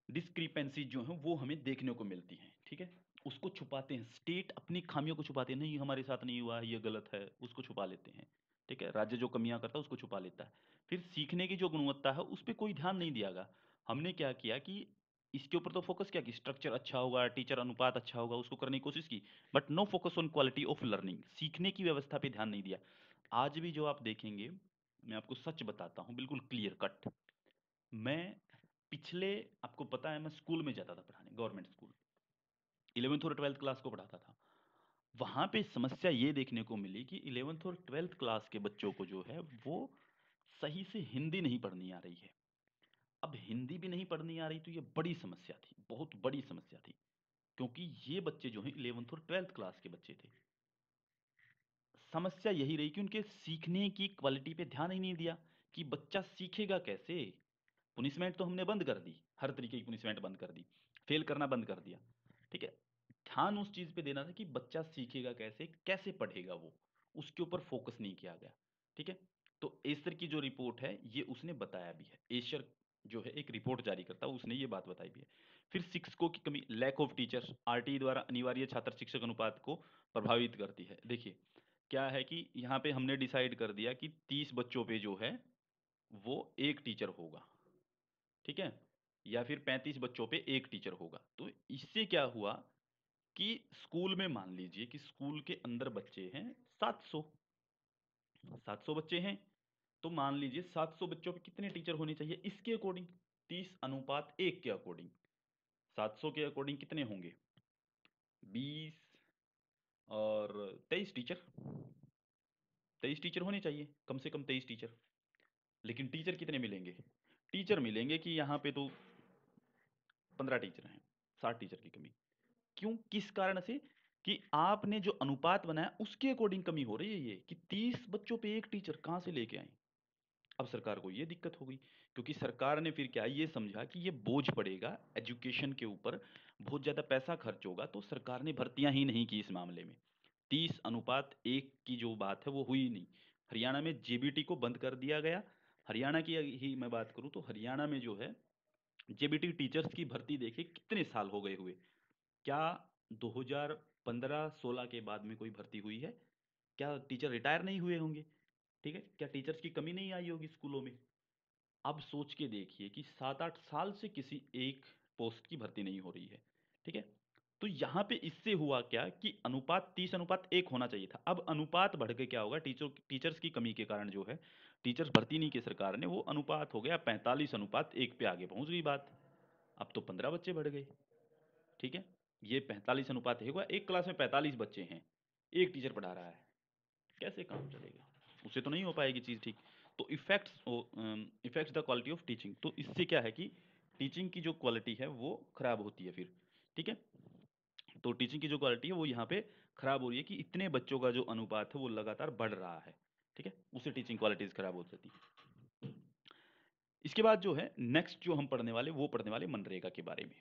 डिस्क्रिपेंसी जो है वो हमें देखने को मिलती हैं, ठीक है। उसको छुपाते हैं, स्टेट अपनी खामियों को छुपाते हैं, नहीं हमारे साथ नहीं हुआ है, ये गलत है, उसको छुपा लेते हैं, ठीक है। राज्य जो कमियां करता है उसको छुपा लेता है। फिर सीखने की जो गुणवत्ता है उस पर कोई ध्यान नहीं दिया गया। हमने क्या किया कि इसके ऊपर तो फोकस किया कि स्ट्रक्चर अच्छा होगा, टीचर अनुपात अच्छा होगा, उसको करने की कोशिश की, but no focus on quality of learning, सीखने की व्यवस्था पे ध्यान नहीं दिया। आज भी जो आप देखेंगे, मैं आपको सच बताता हूँ बिल्कुल क्लियर कट, मैं पिछले, आपको पता है मैं स्कूल में जाता था पढ़ाने, गवर्नमेंट स्कूल, 11th और 12th क्लास को पढ़ाता था। वहां पे समस्या ये देखने को मिली कि 11th और 12th क्लास के बच्चों को जो है वो सही से हिंदी नहीं पढ़नी आ रही है। अब हिंदी भी नहीं पढ़नी आ रही तो ये बड़ी समस्या थी, बहुत बड़ी समस्या थी, क्योंकि ये बच्चे जो हैं 11th और 12th क्लास के बच्चे थे। समस्या यही रही कि उनके सीखने की क्वालिटी पे ध्यान ही नहीं दिया कि बच्चा सीखेगा कैसे। पुनिशमेंट तो हमने बंद कर दी, हर तरीके की पुनिशमेंट बंद कर दी, फेल करना बंद कर दिया, ठीक है। ध्यान उस चीज पे देना था कि बच्चा सीखेगा कैसे, कैसे पढ़ेगा वो, उसके ऊपर फोकस नहीं किया गया, ठीक है। तो एसर की जो रिपोर्ट है ये उसने बताया भी है, एसर जो है एक रिपोर्ट जारी करता है, उसने ये बात बताई भी है। फिर शिक्षकों की कमी, लैक ऑफ टीचर्स, आरटीई द्वारा अनिवार्य छात्र शिक्षक अनुपात को प्रभावित करती है। देखिए क्या है कि यहाँ पे हमने डिसाइड कर दिया कि 30 बच्चों पे जो है वो एक टीचर होगा, ठीक है, या फिर 35 बच्चों पे एक टीचर होगा। तो इससे क्या हुआ कि स्कूल में मान लीजिए कि स्कूल के अंदर बच्चे हैं 700, 700 बच्चे हैं, तो मान लीजिए 700 बच्चों पे कितने टीचर होने चाहिए, इसके अकॉर्डिंग 30:1 के अकॉर्डिंग 700 के अकॉर्डिंग कितने होंगे, 20 और 23 टीचर, 23 टीचर होने चाहिए, कम से कम 23 टीचर। लेकिन टीचर कितने मिलेंगे, टीचर मिलेंगे कि यहाँ पे तो 15 टीचर हैं, 60 टीचर की कमी। क्यों, किस कारण से, कि आपने जो अनुपात बनाया उसके अकॉर्डिंग कमी हो रही है, ये कि 30 बच्चों पे एक टीचर कहां से लेके आए। अब सरकार को ये दिक्कत हो गई, क्योंकि सरकार ने फिर क्या ये समझा कि ये बोझ पड़ेगा एजुकेशन के ऊपर, बहुत ज्यादा पैसा खर्च होगा, तो सरकार ने भर्तियां ही नहीं की इस मामले में। 30:1 की जो बात है वो हुई नहीं। हरियाणा में जेबीटी को बंद कर दिया गया। हरियाणा की ही मैं बात करूं तो हरियाणा में जो है जेबीटी टीचर्स की भर्ती देखिए कितने साल हो गए हुए, क्या 2015-16 के बाद में कोई भर्ती हुई है, क्या टीचर रिटायर नहीं हुए होंगे, ठीक है, क्या टीचर्स की कमी नहीं आई होगी स्कूलों में। अब सोच के देखिए कि 7-8 साल से किसी एक पोस्ट की भर्ती नहीं हो रही है, ठीक है। तो यहाँ पे इससे हुआ क्या कि अनुपात 30:1 होना चाहिए था, अब अनुपात बढ़ के क्या होगा, टीचर्स की कमी के कारण जो है टीचर्स भर्ती नहीं की सरकार ने, वो अनुपात हो गया 45:1 पे आगे पहुंच गई बात। अब तो 15 बच्चे बढ़ गए, ठीक है। ये 45:1 होगा, एक क्लास में 45 बच्चे हैं, एक टीचर पढ़ा रहा है, कैसे काम चलेगा, उससे तो नहीं हो पाएगी चीज़ ठीक। तो effects the quality of teaching, तो इससे क्या है कि टीचिंग की जो क्वालिटी है वो खराब होती है फिर, ठीक है। तो टीचिंग की जो क्वालिटी है वो यहाँ पे खराब हो रही है कि इतने बच्चों का जो अनुपात है वो लगातार बढ़ रहा है, ठीक है, उससे टीचिंग क्वालिटीज खराब हो जाती है। इसके बाद जो है नेक्स्ट जो हम पढ़ने वाले वो पढ़ने वाले मनरेगा के बारे में।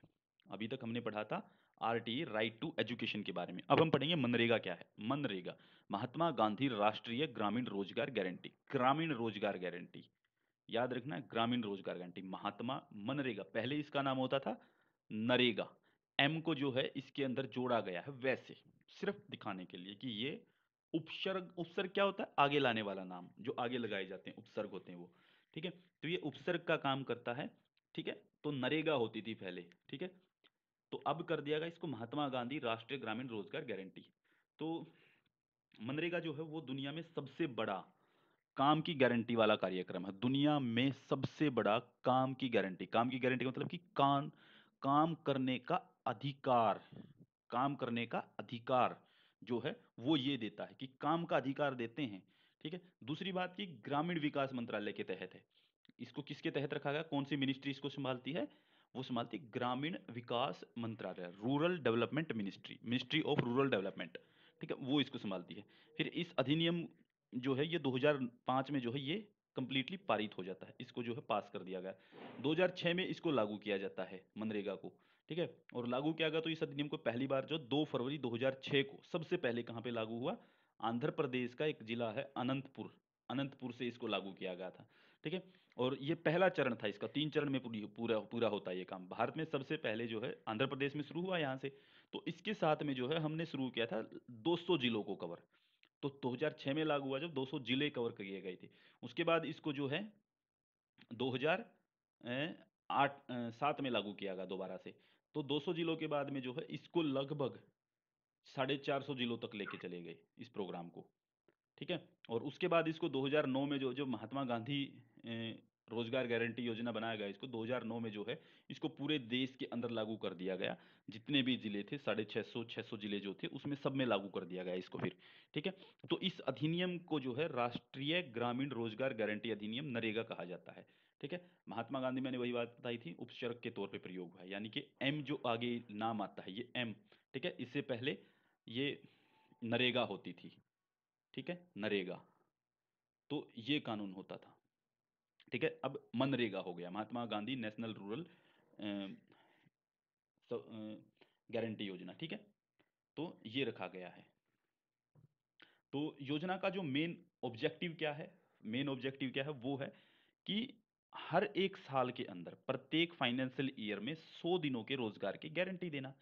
अभी तक हमने पढ़ा था आरटीई, राइट टू एजुकेशन के बारे में, अब हम पढ़ेंगे मनरेगा क्या है। मनरेगा, महात्मा गांधी राष्ट्रीय ग्रामीण रोजगार गारंटी, ग्रामीण रोजगार गारंटी, याद रखना है, ग्रामीण रोजगार गारंटी, महात्मा मनरेगा, पहले इसका नाम होता था नरेगा, एम को जो है इसके अंदर जोड़ा गया है वैसे, सिर्फ दिखाने के लिए कि ये उपसर्ग, उपसर्ग क्या होता है, आगे लाने वाला नाम, जो आगे लगाए जाते हैं उपसर्ग होते हैं वो, ठीक है। तो ये उपसर्ग का काम करता है, ठीक है। तो नरेगा होती थी पहले, ठीक है, तो अब कर दिया गया इसको महात्मा गांधी राष्ट्रीय ग्रामीण रोजगार गारंटी। तो मनरेगा जो है वो दुनिया में सबसे बड़ा काम की गारंटी वाला कार्यक्रम है, दुनिया में सबसे बड़ा काम की गारंटी, काम की गारंटी का मतलब कि काम करने का अधिकार, काम करने का अधिकार जो है वो ये देता है कि काम का अधिकार देते हैं, ठीक है। दूसरी बात की ग्रामीण विकास मंत्रालय के तहत है, इसको किसके तहत रखा गया, कौन सी मिनिस्ट्री इसको संभालती है, वो संभालती है ग्रामीण विकास मंत्रालय, rural development ministry, ministry of rural development, ठीक है, वो इसको संभालती है। फिर इस अधिनियम जो है ये 2005 में जो है ये कंप्लीटली पारित हो जाता है, इसको जो है पास कर दिया गया। 2006 में इसको लागू किया जाता है मनरेगा को, ठीक है। और लागू किया गया तो इस अधिनियम को पहली बार जो 2 फरवरी 2006 को सबसे पहले कहाँ पे लागू हुआ, आंध्र प्रदेश का एक जिला है अनंतपुर, अनंतपुर से इसको लागू किया गया था, ठीक है। और ये पहला चरण था इसका, 3 चरण में पूरा पूरा होता है ये काम। भारत में सबसे पहले जो है आंध्र प्रदेश में शुरू हुआ यहाँ से। तो इसके साथ में जो है हमने शुरू किया था 200 जिलों को कवर। तो 2006 में लागू हुआ जब 200 जिले कवर किए गए थे। उसके बाद इसको जो है 2008 7 में लागू किया गया दोबारा से। तो 200 जिलों के बाद में जो है इसको लगभग 450 जिलों तक लेके चले गए इस प्रोग्राम को, ठीक है। और उसके बाद इसको 2009 में जो जो महात्मा गांधी रोजगार गारंटी योजना बनाया गया, इसको 2009 में जो है इसको पूरे देश के अंदर लागू कर दिया गया। जितने भी जिले थे 650 जिले जो थे उसमें सब में लागू कर दिया गया इसको फिर, ठीक है। तो इस अधिनियम को जो है राष्ट्रीय ग्रामीण रोजगार गारंटी अधिनियम नरेगा कहा जाता है, ठीक है। महात्मा गांधी, मैंने वही बात बताई थी, उपसर्ग के तौर पे प्रयोग हुआ है, यानी कि एम जो आगे नाम आता है ये एम, ठीक है। इससे पहले ये नरेगा होती थी, ठीक है, नरेगा। तो ये कानून होता था, ठीक है। अब मनरेगा हो गया, Mahatma Gandhi national rural guarantee योजना, ठीक है। तो ये रखा गया है। तो योजना का जो मेन ऑब्जेक्टिव क्या है, मेन ऑब्जेक्टिव क्या है, वो है कि हर एक साल के अंदर प्रत्येक फाइनेंशियल ईयर में 100 दिनों के रोजगार की गारंटी देना।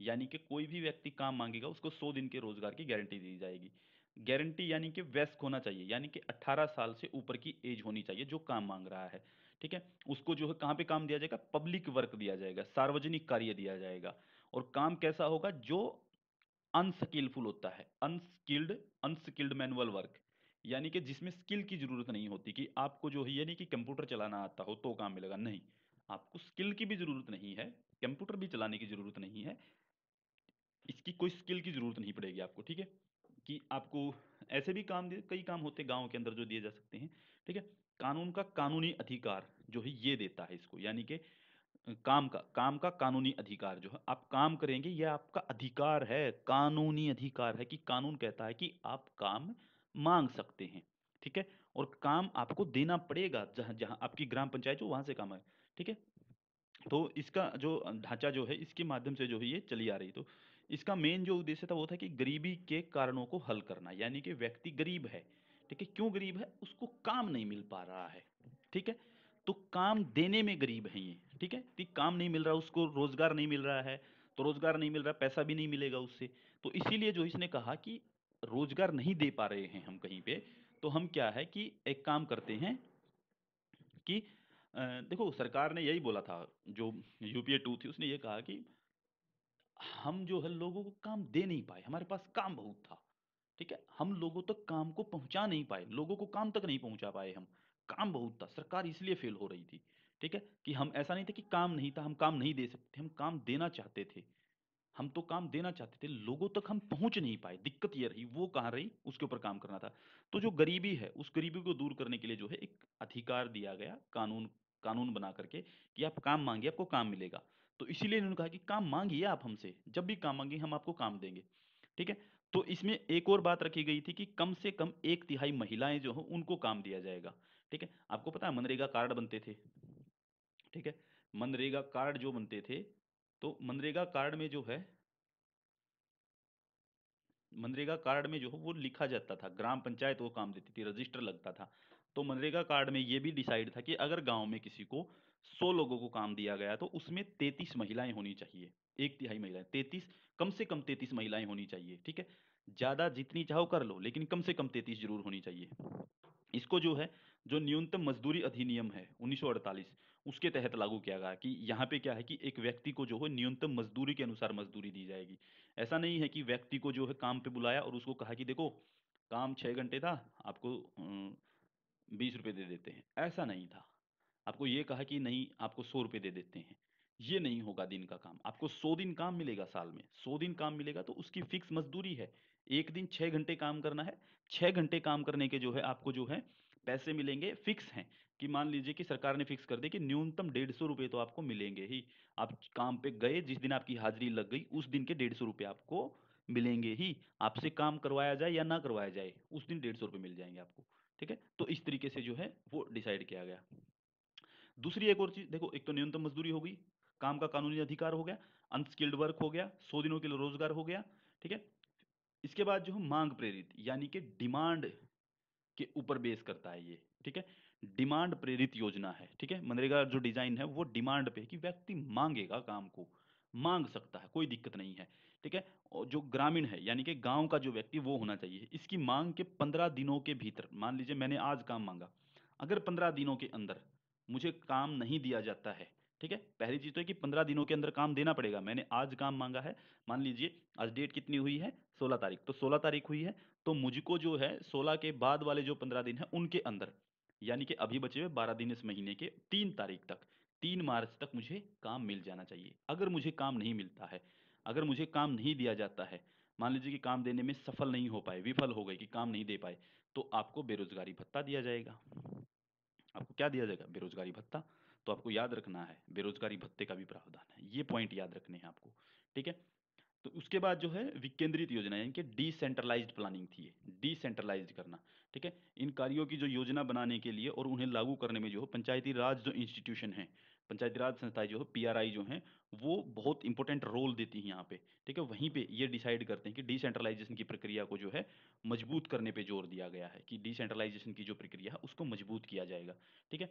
यानी कि कोई भी व्यक्ति काम मांगेगा उसको 100 दिन के रोजगार की गारंटी दी जाएगी। गारंटी यानी कि वयस्क होना चाहिए, यानी कि 18 साल से ऊपर की एज होनी चाहिए जो काम मांग रहा है, ठीक है। उसको जो है कहाँ पे काम दिया जाएगा, पब्लिक वर्क दिया जाएगा, सार्वजनिक कार्य दिया जाएगा। और काम कैसा होगा, जो अनस्किलफुल होता है, अनस्किल्ड, अनस्किल्ड मैनुअल वर्क, यानी कि जिसमें स्किल की जरूरत नहीं होती कि आपको जो है, यानी कि कंप्यूटर चलाना आता हो तो काम मिलेगा, नहीं। आपको स्किल की भी जरूरत नहीं है, कंप्यूटर भी चलाने की जरूरत नहीं है, इसकी कोई स्किल की जरूरत नहीं पड़ेगी आपको, ठीक है। कि आपको ऐसे भी काम दे, कई काम होते हैं गांव के अंदर जो दिए जा सकते हैं, ठीक है। कानून का कानूनी अधिकार जो है ये देता है इसको, यानी कि काम का कानूनी अधिकार जो है, आप काम करेंगे ये आपका अधिकार है, कानूनी अधिकार है कि कानून कहता है कि आप काम मांग सकते हैं, ठीक है। और काम आपको देना पड़ेगा, जहां जहां आपकी ग्राम पंचायत हो वहां से काम है, ठीक है। तो इसका जो ढांचा जो है इसके माध्यम से जो है ये चली आ रही। तो इसका मेन जो उद्देश्य था वो था कि गरीबी के कारणों को हल करना, यानी कि व्यक्ति गरीब है, ठीक है, क्यों गरीब है, उसको काम नहीं मिल पा रहा है, ठीक है। तो काम देने में गरीब है ये, ठीक है, कि काम नहीं मिल रहा, उसको रोजगार नहीं मिल रहा है। तो रोजगार नहीं मिल रहा, पैसा भी नहीं मिलेगा उससे। तो इसीलिए जो इसने कहा कि रोजगार नहीं दे पा रहे हैं हम कहीं पे, तो हम क्या है कि एक काम करते हैं कि देखो सरकार ने यही बोला था, जो यूपीए 2 थी उसने ये कहा कि हम जो है लोगों को काम दे नहीं पाए, हमारे पास काम बहुत था, ठीक है, हम लोगों तक काम को पहुंचा नहीं पाए, लोगों को काम तक नहीं पहुंचा पाए हम, काम बहुत था, सरकार इसलिए फेल हो रही थी, ठीक है। कि हम ऐसा नहीं था कि काम नहीं था, हम काम नहीं दे सकते, हम काम देना चाहते थे, हम तो काम देना चाहते थे, लोगों तक हम पहुंच नहीं पाए, दिक्कत ये रही, वो कहाँ रही, उसके ऊपर काम करना था। तो जो गरीबी है उस गरीबी को दूर करने के लिए जो है एक अधिकार दिया गया, कानून कानून बना करके कि आप काम मांगिए आपको काम मिलेगा। तो इसीलिए इन्होंने कहा कि काम मांगिए आप हमसे, जब भी काम मांगिए हम आपको काम देंगे, ठीक है। तो इसमें एक और बात रखी गई थी कि कम से कम 1/3 महिलाएं जो हो उनको काम दिया जाएगा, ठीक है। आपको पता है मनरेगा कार्ड बनते थे, ठीक है, मनरेगा कार्ड जो बनते थे, तो मनरेगा कार्ड में जो है, मनरेगा कार्ड में जो है वो लिखा जाता था, ग्राम पंचायत वो काम देती थी, रजिस्टर लगता था। तो मनरेगा कार्ड में ये भी डिसाइड था कि अगर गांव में किसी को 100 लोगों को काम दिया गया तो उसमें 33 महिलाएं होनी चाहिए, 1/3 महिलाएं, 33, कम से कम 33 महिलाएं होनी चाहिए, ठीक है। ज्यादा जितनी चाहो कर लो लेकिन कम से कम 33 जरूर होनी चाहिए। इसको जो है, जो न्यूनतम मजदूरी अधिनियम है 1948, उसके तहत लागू किया गया कि यहाँ पे क्या है कि एक व्यक्ति को जो है न्यूनतम मजदूरी के अनुसार मजदूरी दी जाएगी। ऐसा नहीं है कि व्यक्ति को जो है काम पे बुलाया और उसको कहा कि देखो काम 6 घंटे था, आपको 20 रुपए दे देते हैं, ऐसा नहीं था। आपको ये कहा कि नहीं आपको 100 रुपए दे देते हैं, ये नहीं होगा। दिन का काम आपको 100 दिन काम मिलेगा, साल में 100 दिन काम मिलेगा तो उसकी फिक्स मजदूरी है। एक दिन 6 घंटे काम करना है, 6 घंटे काम करने के जो है आपको जो है पैसे मिलेंगे फिक्स हैं, कि मान लीजिए कि सरकार ने फिक्स कर दिया कि न्यूनतम 150 रुपये तो आपको मिलेंगे ही। आप काम पे गए, जिस दिन आपकी हाजिरी लग गई उस दिन के 150 रुपये आपको मिलेंगे ही। आपसे काम करवाया जाए या ना करवाया जाए, उस दिन 150 रुपये मिल जाएंगे आपको। ठीक है, तो इस तरीके से जो है वो डिसाइड किया गया। दूसरी एक और चीज देखो, एक तो न्यूनतम मजदूरी हो गई, काम का कानूनी अधिकार हो गया, अनस्किल्ड वर्क हो गया, 100 दिनों के लिए रोजगार हो गया। ठीक है, इसके बाद जो है मांग प्रेरित यानी कि डिमांड के ऊपर बेस करता है ये। ठीक है, डिमांड प्रेरित योजना है। ठीक है, मनरेगा जो डिजाइन है वो डिमांड पे, कि व्यक्ति मांगेगा काम को, मांग सकता है, कोई दिक्कत नहीं है। ठीक है, और जो ग्रामीण है यानी कि गांव का जो व्यक्ति वो होना चाहिए। इसकी मांग के 15 दिनों के भीतर, मान लीजिए मैंने आज काम मांगा, अगर 15 दिनों के अंदर मुझे काम नहीं दिया जाता है, ठीक है, पहली चीज तो है कि 15 दिनों के अंदर काम देना पड़ेगा। मैंने आज काम मांगा है, मान लीजिए आज डेट कितनी हुई है, 16 तारीख, तो 16 तारीख हुई है, तो मुझको जो है 16 के बाद वाले जो 15 दिन है उनके अंदर, यानी कि अभी बचे हुए 12 दिन इस महीने के, 3 तारीख तक, 3 मार्च तक मुझे काम मिल जाना चाहिए। अगर मुझे काम नहीं मिलता है, अगर मुझे काम नहीं दिया जाता है, मान लीजिए कि काम देने में सफल नहीं हो पाए, विफल हो गए कि काम नहीं दे पाए, तो आपको बेरोजगारी भत्ता दिया जाएगा। आपको क्या दिया जाएगा? बेरोजगारी भत्ता। तो आपको याद रखना है, बेरोजगारी भत्ते का भी प्रावधान है, ये पॉइंट याद रखने हैं आपको। ठीक है, तो उसके बाद जो है विकेंद्रित योजना, यानी कि डिसेंट्रलाइज्ड प्लानिंग थी ये, डिसेंट्रलाइज्ड करना। ठीक है, इन कार्यों की जो योजना बनाने के लिए और उन्हें लागू करने में जो है पंचायती राज जो इंस्टीट्यूशन है, पंचायती राज संस्थाएं जो है, पीआरआई जो हैं, वो बहुत इंपॉर्टेंट रोल देती हैं यहाँ पे। ठीक है, वहीं पे ये डिसाइड करते हैं कि डिसेंट्रलाइजेशन की प्रक्रिया को जो है मजबूत करने पे जोर दिया गया है, कि डिसेंट्रलाइजेशन की जो प्रक्रिया है उसको मजबूत किया जाएगा। ठीक है,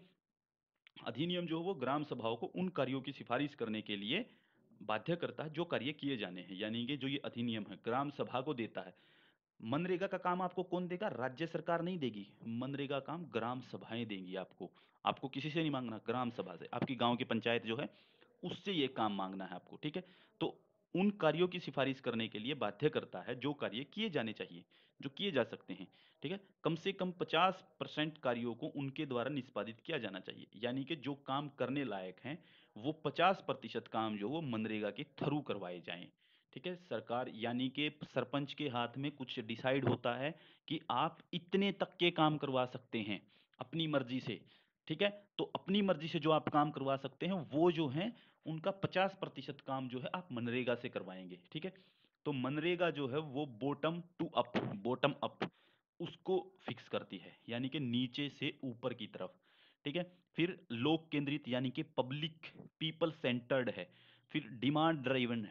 अधिनियम जो है वो ग्राम सभाओं को उन कार्यों की सिफारिश करने के लिए बाध्य करता है जो कार्य किए जाने हैं, यानी कि जो ये अधिनियम है ग्राम सभा को देता है। मनरेगा का काम आपको कौन देगा? राज्य सरकार नहीं देगी, मनरेगा काम ग्राम सभाएं देंगी आपको। आपको किसी से नहीं मांगना, ग्राम सभा से, आपकी गांव की पंचायत जो है उससे ये काम मांगना है आपको। ठीक है, तो उन कार्यों की सिफारिश करने के लिए बाध्य करता है जो कार्य किए जाने चाहिए, जो किए जा सकते हैं। ठीक है, कम से कम 50% कार्यों को उनके द्वारा निष्पादित किया जाना चाहिए, यानी कि जो काम करने लायक हैं वो 50% काम जो वो मनरेगा के थ्रू करवाए जाएं। ठीक है, सरकार यानी कि सरपंच के हाथ में कुछ डिसाइड होता है कि आप इतने तक के काम करवा सकते हैं अपनी मर्जी से। ठीक है, तो अपनी मर्जी से जो आप काम करवा सकते हैं वो जो है उनका 50% काम जो है आप मनरेगा से करवाएंगे। ठीक है, तो मनरेगा जो है वो bottom to up, bottom up उसको फिक्स करती है, यानी कि नीचे से ऊपर की तरफ। ठीक है, फिर लोक केंद्रित यानी कि पब्लिक पीपल सेंटर्ड है। फिर डिमांड ड्रिवन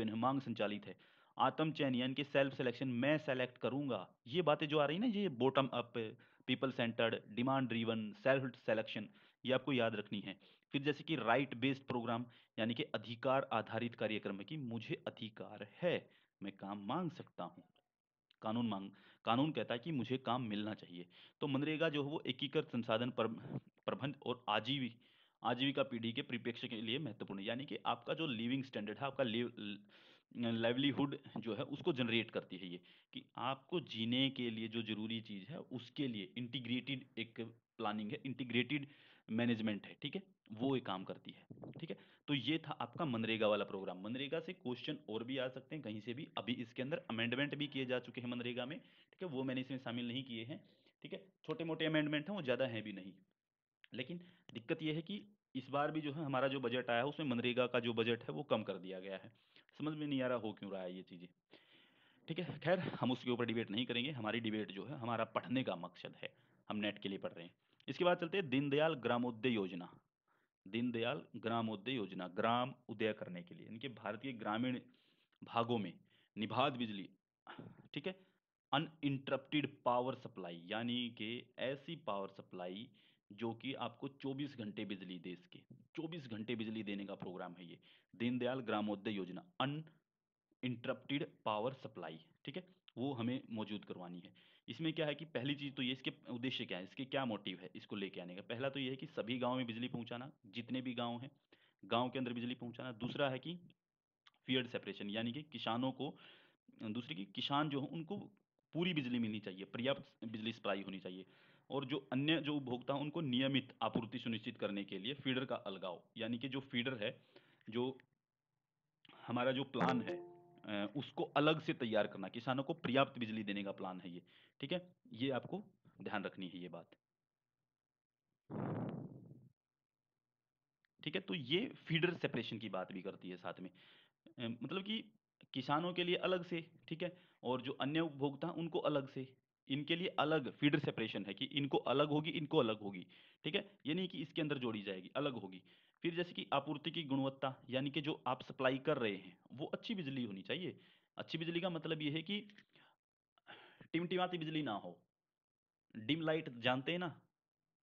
है, मांग संचालित है। आत्म चयन यानी कि सेल्फ सिलेक्शन, मैं सेलेक्ट करूंगा, ये बातें जो आ रही है ना, ये bottom up, people centred, demand driven, self selection, ये आपको याद रखनी है। फिर जैसे कि राइट बेस्ड प्रोग्राम, यानी कि अधिकार आधारित कार्यक्रम है, कि मुझे अधिकार है, मैं काम मांग सकता हूँ। कानून मांग कानून कहता है कि मुझे काम मिलना चाहिए। तो मनरेगा जो है वो एकीकृत संसाधन प्रबंध और आजीविका पीढ़ी के परिप्रेक्ष्य के लिए महत्वपूर्ण है, यानी कि आपका जो लिविंग स्टैंडर्ड है, आपका लाइवलीहुड जो है उसको जनरेट करती है ये, कि आपको जीने के लिए जो जरूरी चीज है उसके लिए इंटीग्रेटेड एक प्लानिंग है, इंटीग्रेटेड मैनेजमेंट है। ठीक है, वो एक काम करती है। ठीक है, तो ये था आपका मनरेगा वाला प्रोग्राम। मनरेगा से क्वेश्चन और भी आ सकते हैं कहीं से भी, अभी इसके अंदर अमेंडमेंट भी किए जा चुके हैं मनरेगा में। ठीक है, वो मैंने इसमें शामिल नहीं किए हैं। ठीक है, छोटे मोटे अमेंडमेंट हैं, वो ज़्यादा हैं भी नहीं। लेकिन दिक्कत ये है कि इस बार भी जो है हमारा जो बजट आया है उसमें मनरेगा का जो बजट है वो कम कर दिया गया है। समझ में नहीं आ रहा हो क्यों रहा है ये चीज़ें। ठीक है, खैर हम उसके ऊपर डिबेट नहीं करेंगे, हमारी डिबेट जो है हमारा पढ़ने का मकसद है, हम नेट के लिए पढ़ रहे हैं। इसके बाद चलते हैं दीनदयाल ग्रामोदय योजना। दीनदयाल ग्रामोदय योजना, ग्राम उदय करने के लिए, इनके भारत के ग्रामीण भागों में निभाद बिजली, ठीक है, अनइंटरप्टेड पावर सप्लाई, यानी कि ऐसी पावर सप्लाई जो कि आपको 24 घंटे बिजली दे सके, 24 घंटे बिजली देने का प्रोग्राम है ये, दीनदयाल ग्रामोदय योजना, इंटरप्टेड पावर सप्लाई। ठीक है, वो हमें मौजूद करवानी है। इसमें क्या है कि पहली चीज तो ये, इसके उद्देश्य क्या है, इसके क्या मोटिव है इसको लेके आने का, पहला तो ये है कि सभी गांव में बिजली पहुंचाना, जितने भी गांव हैं गांव के अंदर बिजली पहुंचाना। दूसरा है कि फील्ड सेपरेशन, यानी कि किसानों को, दूसरी की किसान जो है उनको पूरी बिजली मिलनी चाहिए, पर्याप्त बिजली सप्लाई होनी चाहिए। और जो अन्य जो उपभोक्ता हैं उनको नियमित आपूर्ति सुनिश्चित करने के लिए फीडर का अलगाव, यानी कि जो फीडर है, जो हमारा जो प्लान है उसको अलग से तैयार करना, किसानों को पर्याप्त बिजली देने का प्लान है ये। ठीक है, ये आपको ध्यान रखनी है ये बात। ठीक है, तो ये फीडर सेपरेशन की बात भी करती है साथ में। मतलब कि किसानों के लिए अलग से, ठीक है, और जो अन्य उपभोक्ता हैं उनको अलग से, इनके लिए अलग फीडर सेपरेशन है कि इनको अलग होगी, इनको अलग होगी। ठीक है, ये नहीं कि इसके अंदर जोड़ी जाएगी, अलग होगी। फिर जैसे कि आपूर्ति की गुणवत्ता, यानी कि जो आप सप्लाई कर रहे हैं वो अच्छी बिजली होनी चाहिए। अच्छी बिजली का मतलब ये है कि टिमटिमाती बिजली ना हो, डिम लाइट जानते हैं ना,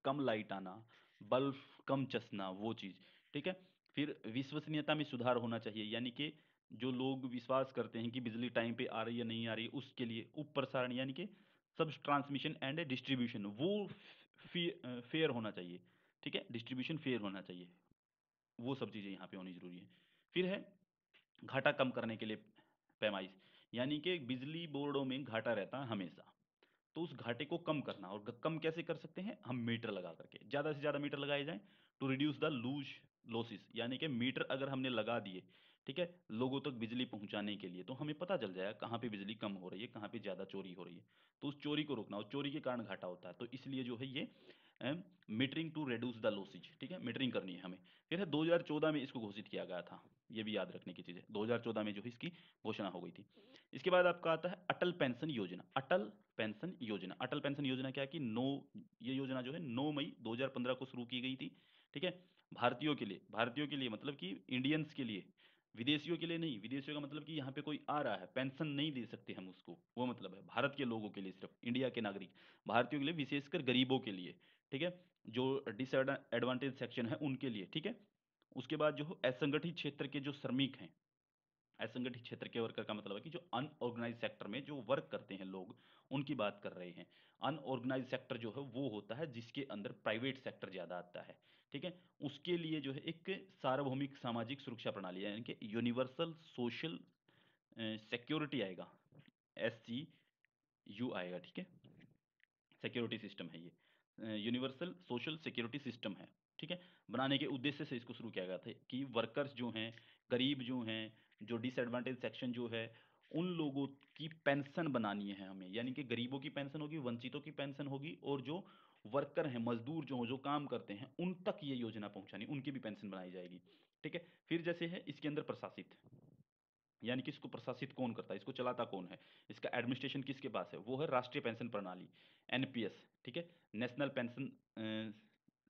कम लाइट आना, बल्ब कम चसना, वो चीज़। ठीक है, फिर विश्वसनीयता में सुधार होना चाहिए, यानी कि जो लोग विश्वास करते हैं कि बिजली टाइम पे आ रही है नहीं आ रही है, उसके लिए उप प्रसारण, यानी कि सब ट्रांसमिशन एंड डिस्ट्रीब्यूशन वो फेयर होना चाहिए। ठीक है, डिस्ट्रीब्यूशन फेयर होना चाहिए, वो सब चीज़ें यहाँ पे होनी जरूरी है। फिर है घाटा कम करने के लिए पैमाइश, यानी कि बिजली बोर्डों में घाटा रहता है हमेशा, तो उस घाटे को कम करना, और कम कैसे कर सकते हैं हम, मीटर लगा करके, ज़्यादा से ज़्यादा मीटर लगाए जाएं to reduce the loose losses, यानी कि मीटर अगर हमने लगा दिए, ठीक है, लोगों तक बिजली पहुंचाने के लिए, तो हमें पता चल जाएगा कहाँ पे बिजली कम हो रही है, कहाँ पे ज़्यादा चोरी हो रही है, तो उस चोरी को रोकना, और चोरी के कारण घाटा होता है, तो इसलिए जो है ये metering to reduce the losses, ठीक है, मीटरिंग करनी है हमें। फिर है 2014 में इसको घोषित किया गया था, ये भी याद रखने की चीज़ है, 2014 में जो है इसकी घोषणा हो गई थी। इसके बाद आपका आता है अटल पेंशन योजना। अटल पेंशन योजना, अटल पेंशन योजना क्या है कि ये योजना जो है 9 मई 2015 को शुरू की गई थी। ठीक है, भारतीयों के लिए, भारतीयों के लिए मतलब कि इंडियंस के लिए, विदेशियों के लिए नहीं, विदेशियों का मतलब कि यहाँ पे कोई आ रहा है पेंशन नहीं दे सकते हम उसको, वो मतलब है भारत के लोगों के लिए, सिर्फ इंडिया के नागरिक, भारतीयों के लिए, विशेषकर गरीबों के लिए। ठीक है, जो डिसएडवांटेज सेक्शन है उनके लिए। ठीक है, उसके बाद जो असंगठित क्षेत्र के जो श्रमिक हैं, असंगठित क्षेत्र के वर्कर का मतलब है कि जो अनऑर्गेनाइज सेक्टर में जो वर्क करते हैं लोग, उनकी बात कर रहे हैं। अनऑर्गेनाइज सेक्टर जो है वो होता है जिसके अंदर प्राइवेट सेक्टर ज़्यादा आता है। ठीक है, उसके लिए जो है एक सार्वभौमिक सामाजिक सुरक्षा प्रणाली, यानी कि यूनिवर्सल सोशल सिक्योरिटी आएगा, SCU आएगा। ठीक है, सिक्योरिटी सिस्टम है ये, यूनिवर्सल सोशल सिक्योरिटी सिस्टम है। ठीक है, बनाने के उद्देश्य से इसको शुरू किया गया था कि वर्कर्स जो हैं, गरीब जो हैं, जो डिसएडवांटेज सेक्शन जो है, उन लोगों की पेंशन बनानी है हमें, यानी कि गरीबों की पेंशन होगी, वंचितों की पेंशन होगी, और जो वर्कर हैं, मजदूर जो काम करते हैं, उन तक ये योजना पहुंचानी, उनकी भी पेंशन बनाई जाएगी। ठीक है, फिर जैसे है इसके अंदर प्रशासित, यानी कि इसको प्रशासित कौन करता है, इसको चलाता कौन है, इसका एडमिनिस्ट्रेशन किसके पास है, वो है राष्ट्रीय पेंशन प्रणाली, NPS। ठीक है, नेशनल पेंशन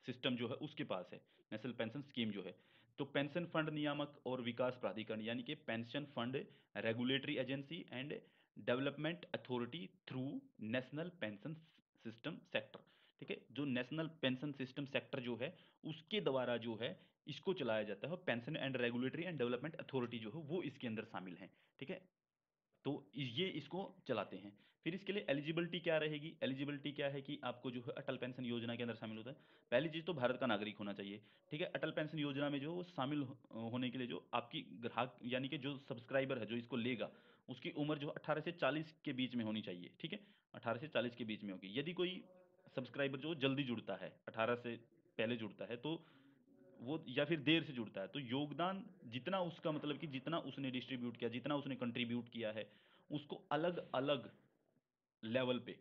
सिस्टम जो है उसके पास है, नेशनल पेंशन स्कीम जो है। तो पेंशन फंड नियामक और विकास प्राधिकरण, यानी कि pension fund regulatory agency and development authority through national pension system sector. ठीक है, जो नेशनल पेंशन सिस्टम सेक्टर जो है उसके द्वारा जो है इसको चलाया जाता है, pension and regulatory and development authority जो है वो इसके अंदर शामिल है। ठीक है, तो ये इसको चलाते हैं। फिर इसके लिए एलिजिबिलिटी क्या रहेगी, एलिजिबिलिटी क्या है कि आपको जो है अटल पेंशन योजना के अंदर शामिल होता है, पहली चीज़ तो भारत का नागरिक होना चाहिए। ठीक है, अटल पेंशन योजना में जो शामिल होने के लिए जो आपकी ग्राहक, यानी कि जो सब्सक्राइबर है जो इसको लेगा, उसकी उम्र जो 18 से 40 के बीच में होनी चाहिए। ठीक है, 18 से 40 के बीच में होगी। यदि कोई सब्सक्राइबर जो जल्दी जुड़ता है, 18 से पहले जुड़ता है, तो वो, या फिर देर से जुड़ता है, तो योगदान जितना उसका, मतलब कि जितना उसने डिस्ट्रीब्यूट किया, जितना उसने कंट्रीब्यूट किया है, उसको अलग अलग लेवल पे,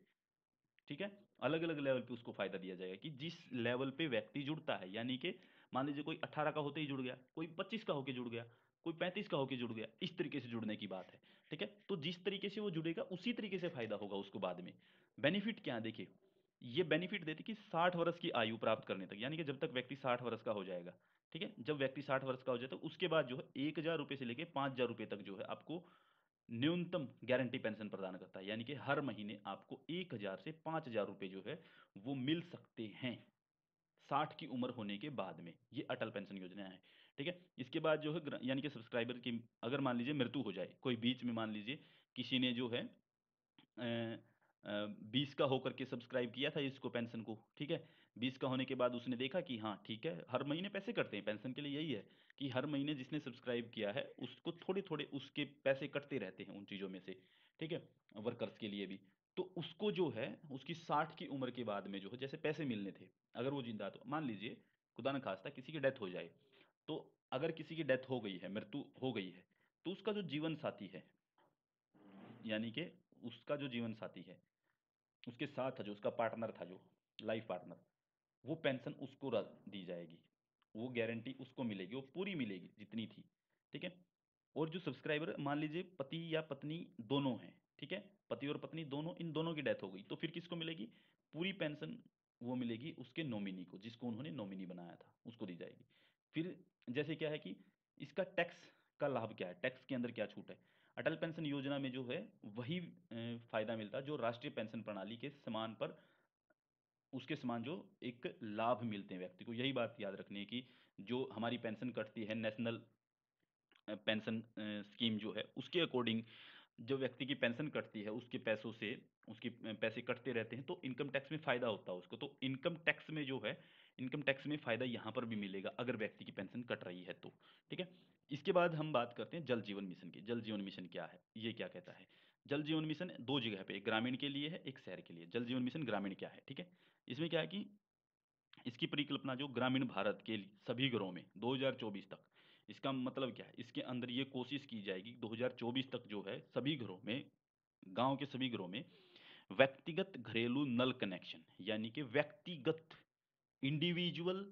ठीक है, अलग अलग लेवल पे उसको फायदा दिया जाएगा, कि जिस लेवल पे व्यक्ति जुड़ता है, यानी कि मान लीजिए कोई 18 का होते ही जुड़ गया, कोई 25 का होके जुड़ गया, कोई 35 का होके जुड़ गया, इस तरीके से जुड़ने की बात है। ठीक है, तो जिस तरीके से वो जुड़ेगा उसी तरीके से फायदा होगा उसको बाद में। बेनिफिट क्या है देखिए, ये बेनिफिट देती कि 60 वर्ष की आयु प्राप्त करने तक, यानी कि जब तक व्यक्ति 60 वर्ष का हो जाएगा। ठीक है, जब व्यक्ति 60 वर्ष का हो जाता है उसके बाद जो है 1,000 रुपये से लेके 5,000 रुपये तक जो है आपको न्यूनतम गारंटी पेंशन प्रदान करता है, यानी कि हर महीने आपको 1,000 से 5,000 रुपये जो है वो मिल सकते हैं 60 की उम्र होने के बाद में। ये अटल पेंशन योजना है। ठीक है, इसके बाद जो है यानी कि सब्सक्राइबर की अगर मान लीजिए मृत्यु हो जाए, कोई बीच में मान लीजिए किसी ने जो है 20 का होकर के सब्सक्राइब किया था इसको, पेंशन को, ठीक है, 20 का होने के बाद उसने देखा कि हाँ ठीक है, हर महीने पैसे कटते हैं पेंशन के लिए, यही है कि हर महीने जिसने सब्सक्राइब किया है उसको थोड़े थोड़े उसके पैसे कटते रहते हैं उन चीज़ों में से। ठीक है, वर्कर्स के लिए भी, तो उसको जो है उसकी 60 की उम्र के बाद में जो है जैसे पैसे मिलने थे, अगर वो जिंदा, तो मान लीजिए खुदा न खास्ता किसी की डेथ हो जाए, तो अगर किसी की डेथ हो गई है, मृत्यु हो गई है, तो उसका जो जीवन साथी है, यानी कि उसका जो जीवन साथी है, उसके साथ था जो उसका पार्टनर था, जो लाइफ पार्टनर, वो पेंशन उसको दी जाएगी, वो गारंटी उसको मिलेगी, वो पूरी मिलेगी जितनी थी, ठीक है। और जो सब्सक्राइबर मान लीजिए पति या पत्नी दोनों हैं, ठीक है, पति और पत्नी दोनों, इन दोनों की डेथ हो गई, तो फिर किसको मिलेगी? पूरी पेंशन वो मिलेगी उसके नॉमिनी को, जिसको उन्होंने नॉमिनी बनाया था उसको दी जाएगी। फिर जैसे क्या है कि इसका टैक्स का लाभ क्या है, टैक्स के अंदर क्या छूट है? अटल पेंशन योजना में जो है वही फायदा मिलता है जो राष्ट्रीय पेंशन प्रणाली के समान पर, उसके समान जो एक लाभ मिलते हैं व्यक्ति को। यही बात याद रखनी है कि जो हमारी पेंशन कटती है नेशनल पेंशन स्कीम जो है उसके अकॉर्डिंग जो व्यक्ति की पेंशन कटती है उसके पैसों से, उसके पैसे कटते रहते हैं, तो इनकम टैक्स में फायदा होता है उसको। तो इनकम टैक्स में जो है, इनकम टैक्स में फायदा यहाँ पर भी मिलेगा अगर व्यक्ति की पेंशन कट रही है तो, ठीक है। इसके बाद हम बात करते हैं जल जीवन मिशन की। जल जीवन मिशन क्या है, ये क्या कहता है? जल जीवन मिशन दो जगह पे, एक ग्रामीण के लिए है, एक शहर के लिए। जल जीवन मिशन ग्रामीण क्या है, ठीक है, इसमें क्या है कि इसकी परिकल्पना जो ग्रामीण भारत के सभी घरों में 2024 तक, इसका मतलब क्या है, इसके अंदर ये कोशिश की जाएगी 2024 तक जो है सभी घरों में, गांव के सभी घरों में व्यक्तिगत घरेलू नल कनेक्शन, यानी कि व्यक्तिगत इंडिविजुअल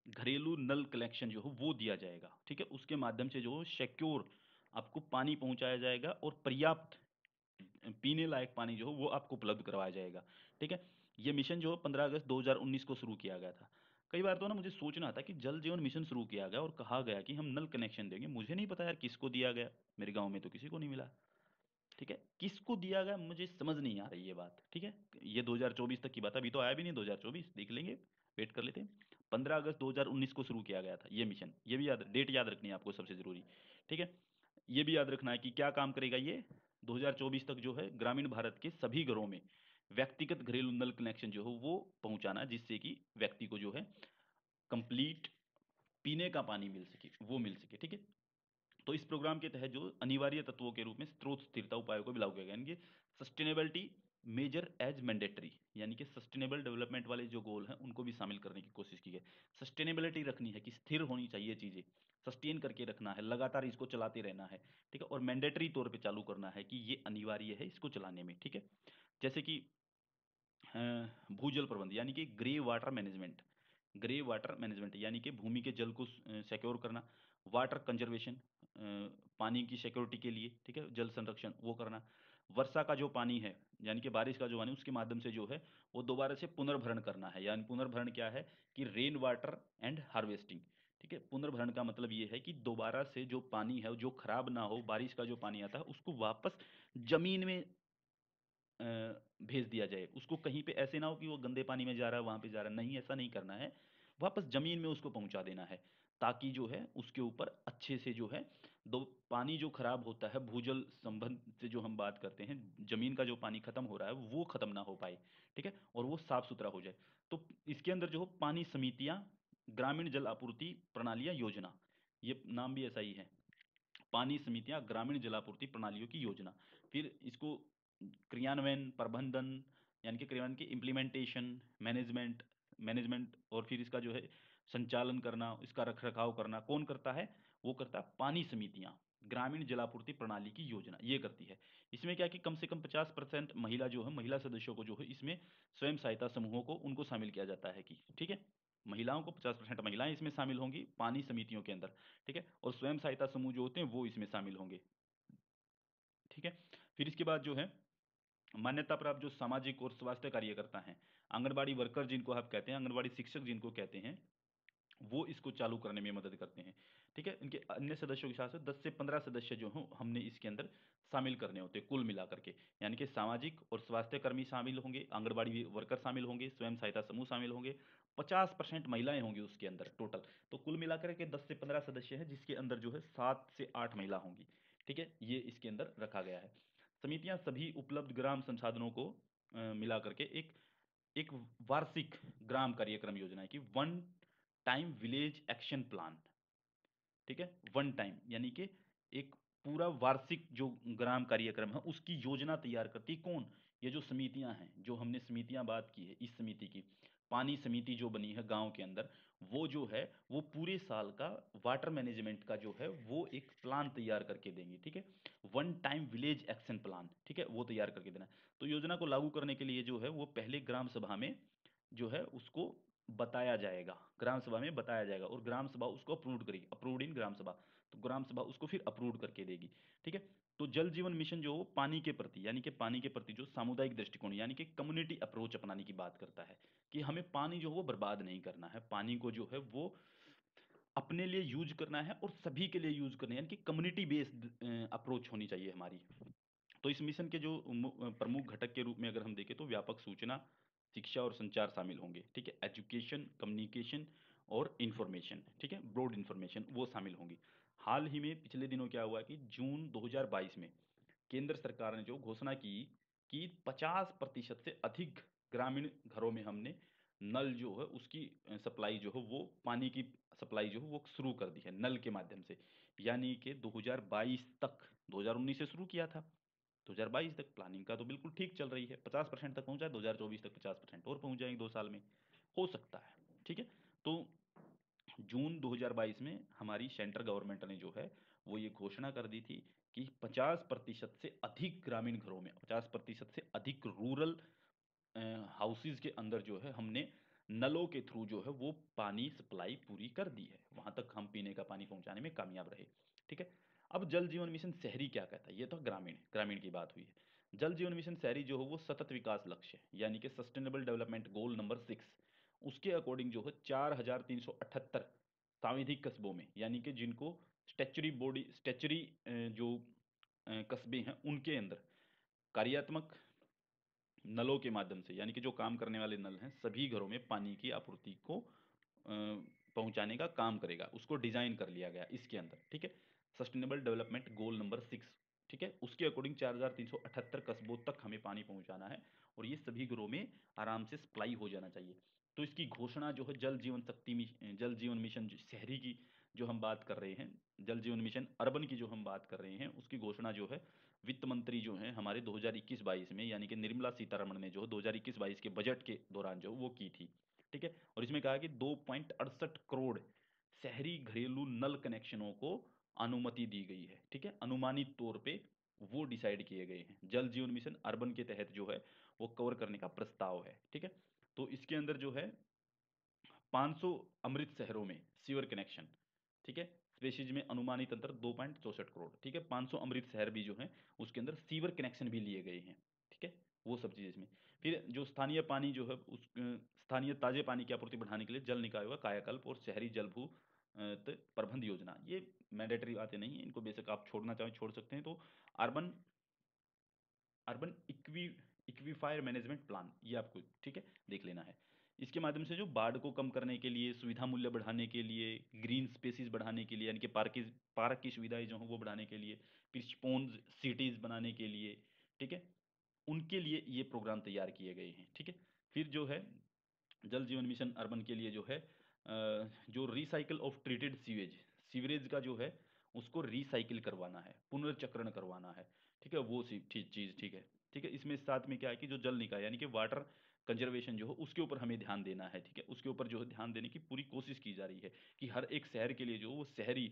घरेलू नल कनेक्शन जो हो वो दिया जाएगा, ठीक है। उसके माध्यम से जो सिक्योर आपको पानी पहुंचाया जाएगा और पर्याप्त पीने लायक पानी जो हो वो आपको उपलब्ध करवाया जाएगा, ठीक है। ये मिशन जो 15 अगस्त 2019 को शुरू किया गया था। कई बार तो ना मुझे सोचना था कि जल जीवन मिशन शुरू किया गया और कहा गया कि हम नल कनेक्शन देंगे, मुझे नहीं पता यार किसको दिया गया, मेरे गांव में तो किसी को नहीं मिला, ठीक है। किसको दिया गया मुझे समझ नहीं आ रही ये बात, ठीक है। ये 2024 तक की बात, अभी तो आया भी नहीं 2024, देख लेंगे, वेट कर लेते हैं। 15 अगस्त 2019 को शुरू किया गया था ये मिशन, ये भी याद, डेट याद रखनी है आपको सबसे जरूरी, ठीक है। ये भी याद रखना है कि क्या काम करेगा ये, 2024 तक जो है ग्रामीण भारत के सभी घरों में व्यक्तिगत घरेलू नल कनेक्शन जो हो वो पहुंचाना, जिससे कि व्यक्ति को जो है कंप्लीट पीने का पानी मिल सके, वो मिल सके, ठीक है। तो इस प्रोग्राम के तहत जो अनिवार्य तत्वों के रूप में स्रोत स्थिरता उपायों को भी लागू किया गया, यानी कि सस्टेनेबिलिटी मेजर एज मैंडेटरी, यानी कि सस्टेनेबल डेवलपमेंट वाले जो गोल हैं उनको भी शामिल करने की कोशिश की है। सस्टेनेबिलिटी रखनी है कि स्थिर होनी चाहिए चीजें, सस्टेन करके रखना है, लगातार इसको चलाते रहना है, ठीक है। और मैंडेटरी तौर पे चालू करना है कि ये अनिवार्य है इसको चलाने में, ठीक है। जैसे कि भूजल प्रबंध, यानी कि grey water management, grey water management यानी कि भूमि के जल को सिक्योर करना, वाटर कंजर्वेशन पानी की सिक्योरिटी के लिए, ठीक है, जल संरक्षण वो करना, वर्षा का जो पानी है यानी कि बारिश का जो पानी उसके माध्यम से जो है वो दोबारा से पुनर्भरण करना है। यानी पुनर्भरण क्या है कि रेन वाटर एंड हार्वेस्टिंग, ठीक है। पुनर्भरण का मतलब ये है कि दोबारा से जो पानी है जो खराब ना हो, बारिश का जो पानी आता है उसको वापस जमीन में अ, भेज दिया जाए, उसको कहीं पे ऐसे ना हो कि वो गंदे पानी में जा रहा है वहां पे जा रहा है, नहीं ऐसा नहीं करना है, वापस जमीन में उसको पहुंचा देना है, ताकि जो है उसके ऊपर अच्छे से जो है दो पानी जो खराब होता है भूजल संबंध से जो हम बात करते हैं, जमीन का जो पानी खत्म हो रहा है वो खत्म ना हो पाए, ठीक है, और वो साफ सुथरा हो जाए। तो इसके अंदर जो पानी समितियां, ग्रामीण जल आपूर्ति प्रणालियां योजना, ये नाम भी ऐसा ही है, पानी समितियां ग्रामीण जलापूर्ति प्रणालियों की योजना। फिर इसको क्रियान्वयन, प्रबंधन, यानी कि क्रियान्वयन की इम्प्लीमेंटेशन, मैनेजमेंट, मैनेजमेंट और फिर इसका जो है संचालन करना, इसका रख रखाव करना कौन करता है? वो करता है पानी समितियां ग्रामीण जलापूर्ति प्रणाली की योजना, ये करती है। इसमें क्या है कि कम से कम 50% महिला जो है, महिला सदस्यों को जो है इसमें स्वयं सहायता समूहों को उनको शामिल किया जाता है कि ठीक है, महिलाओं को 50% महिलाएं इसमें शामिल होंगी पानी समितियों के अंदर, ठीक है, और स्वयं सहायता समूह जो होते हैं वो इसमें शामिल होंगे, ठीक है। फिर इसके बाद जो है मान्यता प्राप्त जो सामाजिक और स्वास्थ्य कार्यकर्ता हैं, आंगनबाड़ी वर्कर जिनको आप कहते हैं, आंगनबाड़ी शिक्षक जिनको कहते हैं, वो इसको चालू करने में मदद करते हैं, ठीक है। इनके अन्य सदस्यों के साथ साथ 10 से 15 सदस्य जो हों हमने इसके अंदर शामिल करने होते हैं कुल मिलाकर के, यानी कि सामाजिक और स्वास्थ्य कर्मी शामिल होंगे, आंगनबाड़ी वर्कर शामिल होंगे, स्वयं सहायता समूह शामिल होंगे, 50% महिलाएं होंगी उसके अंदर टोटल। तो कुल मिलाकर के 10 से 15 सदस्य हैं जिसके अंदर जो है 7 से 8 महिला होंगी, ठीक है, ये इसके अंदर रखा गया है। समितियां सभी उपलब्ध ग्राम संसाधनों को मिला करके एक एक वार्षिक ग्राम कार्यक्रम योजना है कि one time village action plan, ठीक है, वन टाइम यानी कि एक पूरा वार्षिक जो ग्राम कार्यक्रम है उसकी योजना तैयार करती कौन? ये जो समितियां हैं, जो हमने समितियां बात की है, इस समिति की पानी समिति जो बनी है गांव के अंदर, वो जो है वो पूरे साल का वाटर मैनेजमेंट का जो है वो एक प्लान तैयार करके देंगी, ठीक है, one time village action plan, ठीक है, वो तैयार करके देना है। तो योजना को लागू करने के लिए जो है वो पहले ग्राम सभा में जो है उसको बताया जाएगा, ग्राम सभा में बताया जाएगा और ग्राम सभा उसको अप्रूव करेगी, अप्रूव्ड इन ग्राम सभा। तो ग्राम सभा उसको फिर अप्रूव करके देगी। ठीक है। तो जल जीवन मिशन जो पानी के प्रति, यानी कि पानी के प्रति जो सामुदायिक दृष्टिकोण यानी कि कम्युनिटी अप्रोच अपनाने की बात करता है कि हमें पानी जो है वो बर्बाद नहीं करना है, पानी को जो है वो अपने लिए यूज करना है और सभी के लिए यूज करना है, यानी कि कम्युनिटी बेस्ड अप्रोच होनी चाहिए हमारी। तो इस मिशन के जो प्रमुख घटक के रूप में अगर हम देखें तो व्यापक सूचना, शिक्षा और संचार शामिल होंगे। ठीक है, एजुकेशन, कम्युनिकेशन और इंफॉर्मेशन, ठीक है, ब्रॉड इंफॉर्मेशन वो शामिल होंगी। हाल ही में पिछले दिनों क्या हुआ कि जून 2022 में केंद्र सरकार ने जो घोषणा की कि 50% से अधिक ग्रामीण घरों में हमने नल जो है उसकी सप्लाई जो है वो पानी की सप्लाई जो है वो शुरू कर दी है नल के माध्यम से। यानी कि 2022 तक, 2019 से शुरू किया था, 2022 तक प्लानिंग का तो बिल्कुल ठीक चल रही है, 50% तक पहुंचा है, 2024 तक 50% और पहुंच जाएंगे 2 साल में, हो सकता है। ठीक है। तो जून 2022 में हमारी सेंट्रल गवर्नमेंट ने जो है वो ये घोषणा कर दी थी कि 50% से अधिक ग्रामीण घरों में, 50% से अधिक रूरल हाउसेज के अंदर जो है हमने नलों के थ्रू जो है वो पानी सप्लाई पूरी कर दी है, वहां तक हम पीने का पानी पहुंचाने में कामयाब रहे। ठीक है। अब जल जीवन मिशन शहरी क्या कहता है, ये तो ग्रामीण ग्रामीण की बात हुई है। जल जीवन मिशन शहरी जो है वो सतत विकास लक्ष्य है, यानी कि सस्टेनेबल डेवलपमेंट गोल नंबर 6, उसके अकॉर्डिंग जो है 4378 सांविधिक कस्बों में, यानी कि जिनको स्टेचुरी बॉडी, स्टेचुरी जो कस्बे हैं उनके अंदर कार्यात्मक नलों के माध्यम से, यानी कि जो काम करने वाले नल हैं सभी घरों में पानी की आपूर्ति को पहुंचाने का काम करेगा, उसको डिजाइन कर लिया गया इसके अंदर। ठीक है, सस्टेनेबल डेवलपमेंट गोल नंबर 6। ठीक है, उसके अकॉर्डिंग 4378 कस्बों तक हमें पानी पहुंचाना है और ये सभी घरों में आराम से सप्लाई हो जाना चाहिए। तो इसकी घोषणा जो है जल जीवन शक्ति जल जीवन मिशन शहरी की जो हम बात कर रहे हैं, जल जीवन मिशन अर्बन की जो हम बात कर रहे हैं, उसकी घोषणा जो है वित्त मंत्री जो हैं हमारे 2021-22 में, यानी कि निर्मला सीतारमण ने जो 2021-22 के बजट के दौरान जो वो की थी। ठीक है, और इसमें कहा कि 2.68 करोड़ शहरी घरेलू नल कनेक्शनों को अनुमति दी गई है। ठीक है, अनुमानित तौर पे वो डिसाइड किए गए हैं, जल जीवन मिशन अर्बन के तहत जो है वो कवर करने का प्रस्ताव है। ठीक है, तो इसके अंदर जो है 500 अमृत शहरों में सीवर कनेक्शन, ठीक है, स्पेसीज में अनुमानित अंतर 2.64 करोड़। ठीक है, 500 अमृत शहर भी जो है उसके अंदर सीवर कनेक्शन भी लिए गए हैं। ठीक है, वो सब चीज़ इसमें। फिर जो स्थानीय पानी जो है उस स्थानीय ताजे पानी की आपूर्ति बढ़ाने के लिए जल निकायों का कायाकल्प और शहरी जल भू प्रबंध योजना, ये मैंडेटरी बातें नहीं है, इनको बेशक आप छोड़ना चाहें छोड़ सकते हैं। तो अर्बन अर्बन इक्विफायर मैनेजमेंट प्लान, ये आपको ठीक है देख लेना है। इसके माध्यम से जो बाढ़ को कम करने के लिए, सुविधा मूल्य बढ़ाने के लिए, ग्रीन स्पेसिस बढ़ाने के लिए, यानी कि पार्क की सुविधाएं जो हैं वो बढ़ाने के लिए, फिर स्पोन्स सिटीज बनाने के लिए, ठीक है, उनके लिए ये प्रोग्राम तैयार किए गए हैं। ठीक है, फिर जो है जल जीवन मिशन अर्बन के लिए जो है जो recycle of treated sewage, sewerage का जो है उसको रिसाइकिल करवाना है, पुनर्चक्रण करवाना है। ठीक है, वो ठीक चीज़, ठीक है। ठीक है, इसमें साथ में क्या है कि जो जल निकाय यानी कि वाटर कंजर्वेशन जो है उसके ऊपर हमें ध्यान देना है। ठीक है, उसके ऊपर जो है ध्यान देने की पूरी कोशिश की जा रही है कि हर एक शहर के लिए जो वो शहरी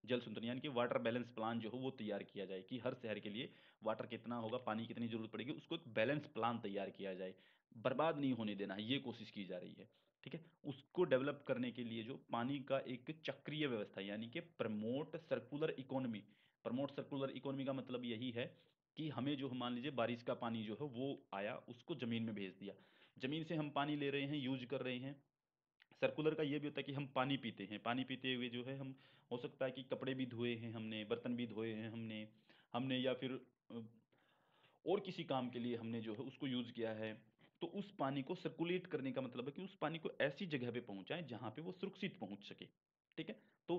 जल संतुलन यानी कि वाटर बैलेंस प्लान जो है वो तैयार किया जाए कि हर शहर के लिए वाटर कितना होगा, पानी कितनी जरूरत पड़ेगी, उसको एक बैलेंस प्लान तैयार किया जाए, बर्बाद नहीं होने देना है, ये कोशिश की जा रही है। ठीक है, उसको डेवलप करने के लिए जो पानी का एक चक्रीय व्यवस्था यानी कि promote circular economy, promote circular economy का मतलब यही है कि हमें जो मान लीजिए बारिश का पानी जो है वो आया, उसको जमीन में भेज दिया, जमीन से हम पानी ले रहे हैं, यूज कर रहे हैं। सर्कुलर का ये भी होता है कि हम पानी पीते हैं, पानी पीते हुए जो है हम, हो सकता है कि कपड़े भी धोए हैं हमने, बर्तन भी धोए हैं हमने हमने या फिर और किसी काम के लिए हमने जो है उसको यूज किया है। तो उस पानी को सर्कुलेट करने का मतलब है कि उस पानी को ऐसी जगह पे पहुंचाएं जहां पे वो सुरक्षित पहुंच सके। ठीक है, तो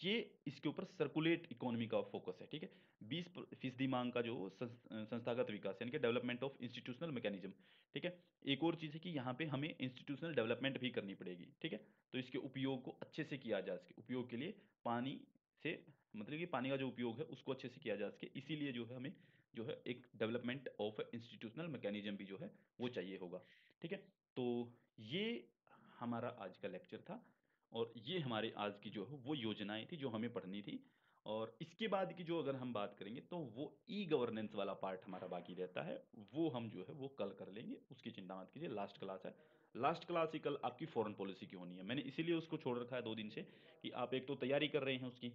ये इसके ऊपर सर्कुलेट इकोनॉमी का फोकस है। ठीक है, 20% मांग का जो संस्थागत विकास यानी कि डेवलपमेंट ऑफ इंस्टीट्यूशनल मैकेनिज्म। ठीक है, एक और चीज है कि यहाँ पे हमें इंस्टीट्यूशनल डेवलपमेंट भी करनी पड़ेगी। ठीक है, तो इसके उपयोग को अच्छे से किया जा सके, उपयोग के लिए पानी से मतलब कि पानी का जो उपयोग है उसको अच्छे से किया जा सके, इसीलिए जो है हमें जो है एक डेवलपमेंट ऑफ इंस्टीट्यूशनल मैकेनिज्म भी जो है वो चाहिए होगा। ठीक है, तो ये हमारा आज का लेक्चर था और ये हमारे आज की जो है वो योजनाएं थी जो हमें पढ़नी थी। और इसके बाद की जो अगर हम बात करेंगे तो वो ई गवर्नेंस वाला पार्ट हमारा बाकी रहता है, वो हम जो है वो कल कर लेंगे, उसकी चिंता मत कीजिए। लास्ट क्लास है, लास्ट क्लास ही कल आपकी फॉरेन पॉलिसी की होनी है। मैंने इसीलिए उसको छोड़ रखा है 2 दिन से, कि आप एक तो तैयारी कर रहे हैं उसकी,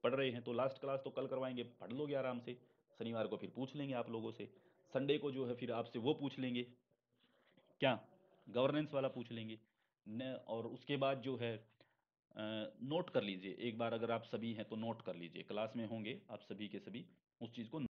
पढ़ रहे हैं, तो लास्ट क्लास तो कल करवाएंगे, पढ़ लोगे आराम से। शनिवार को फिर पूछ लेंगे आप लोगों से, संडे को जो है फिर आपसे वो पूछ लेंगे, क्या, गवर्नेंस वाला पूछ लेंगे न। और उसके बाद जो है नोट कर लीजिए एक बार, अगर आप सभी हैं तो नोट कर लीजिए, क्लास में होंगे आप सभी के सभी, उस चीज़ को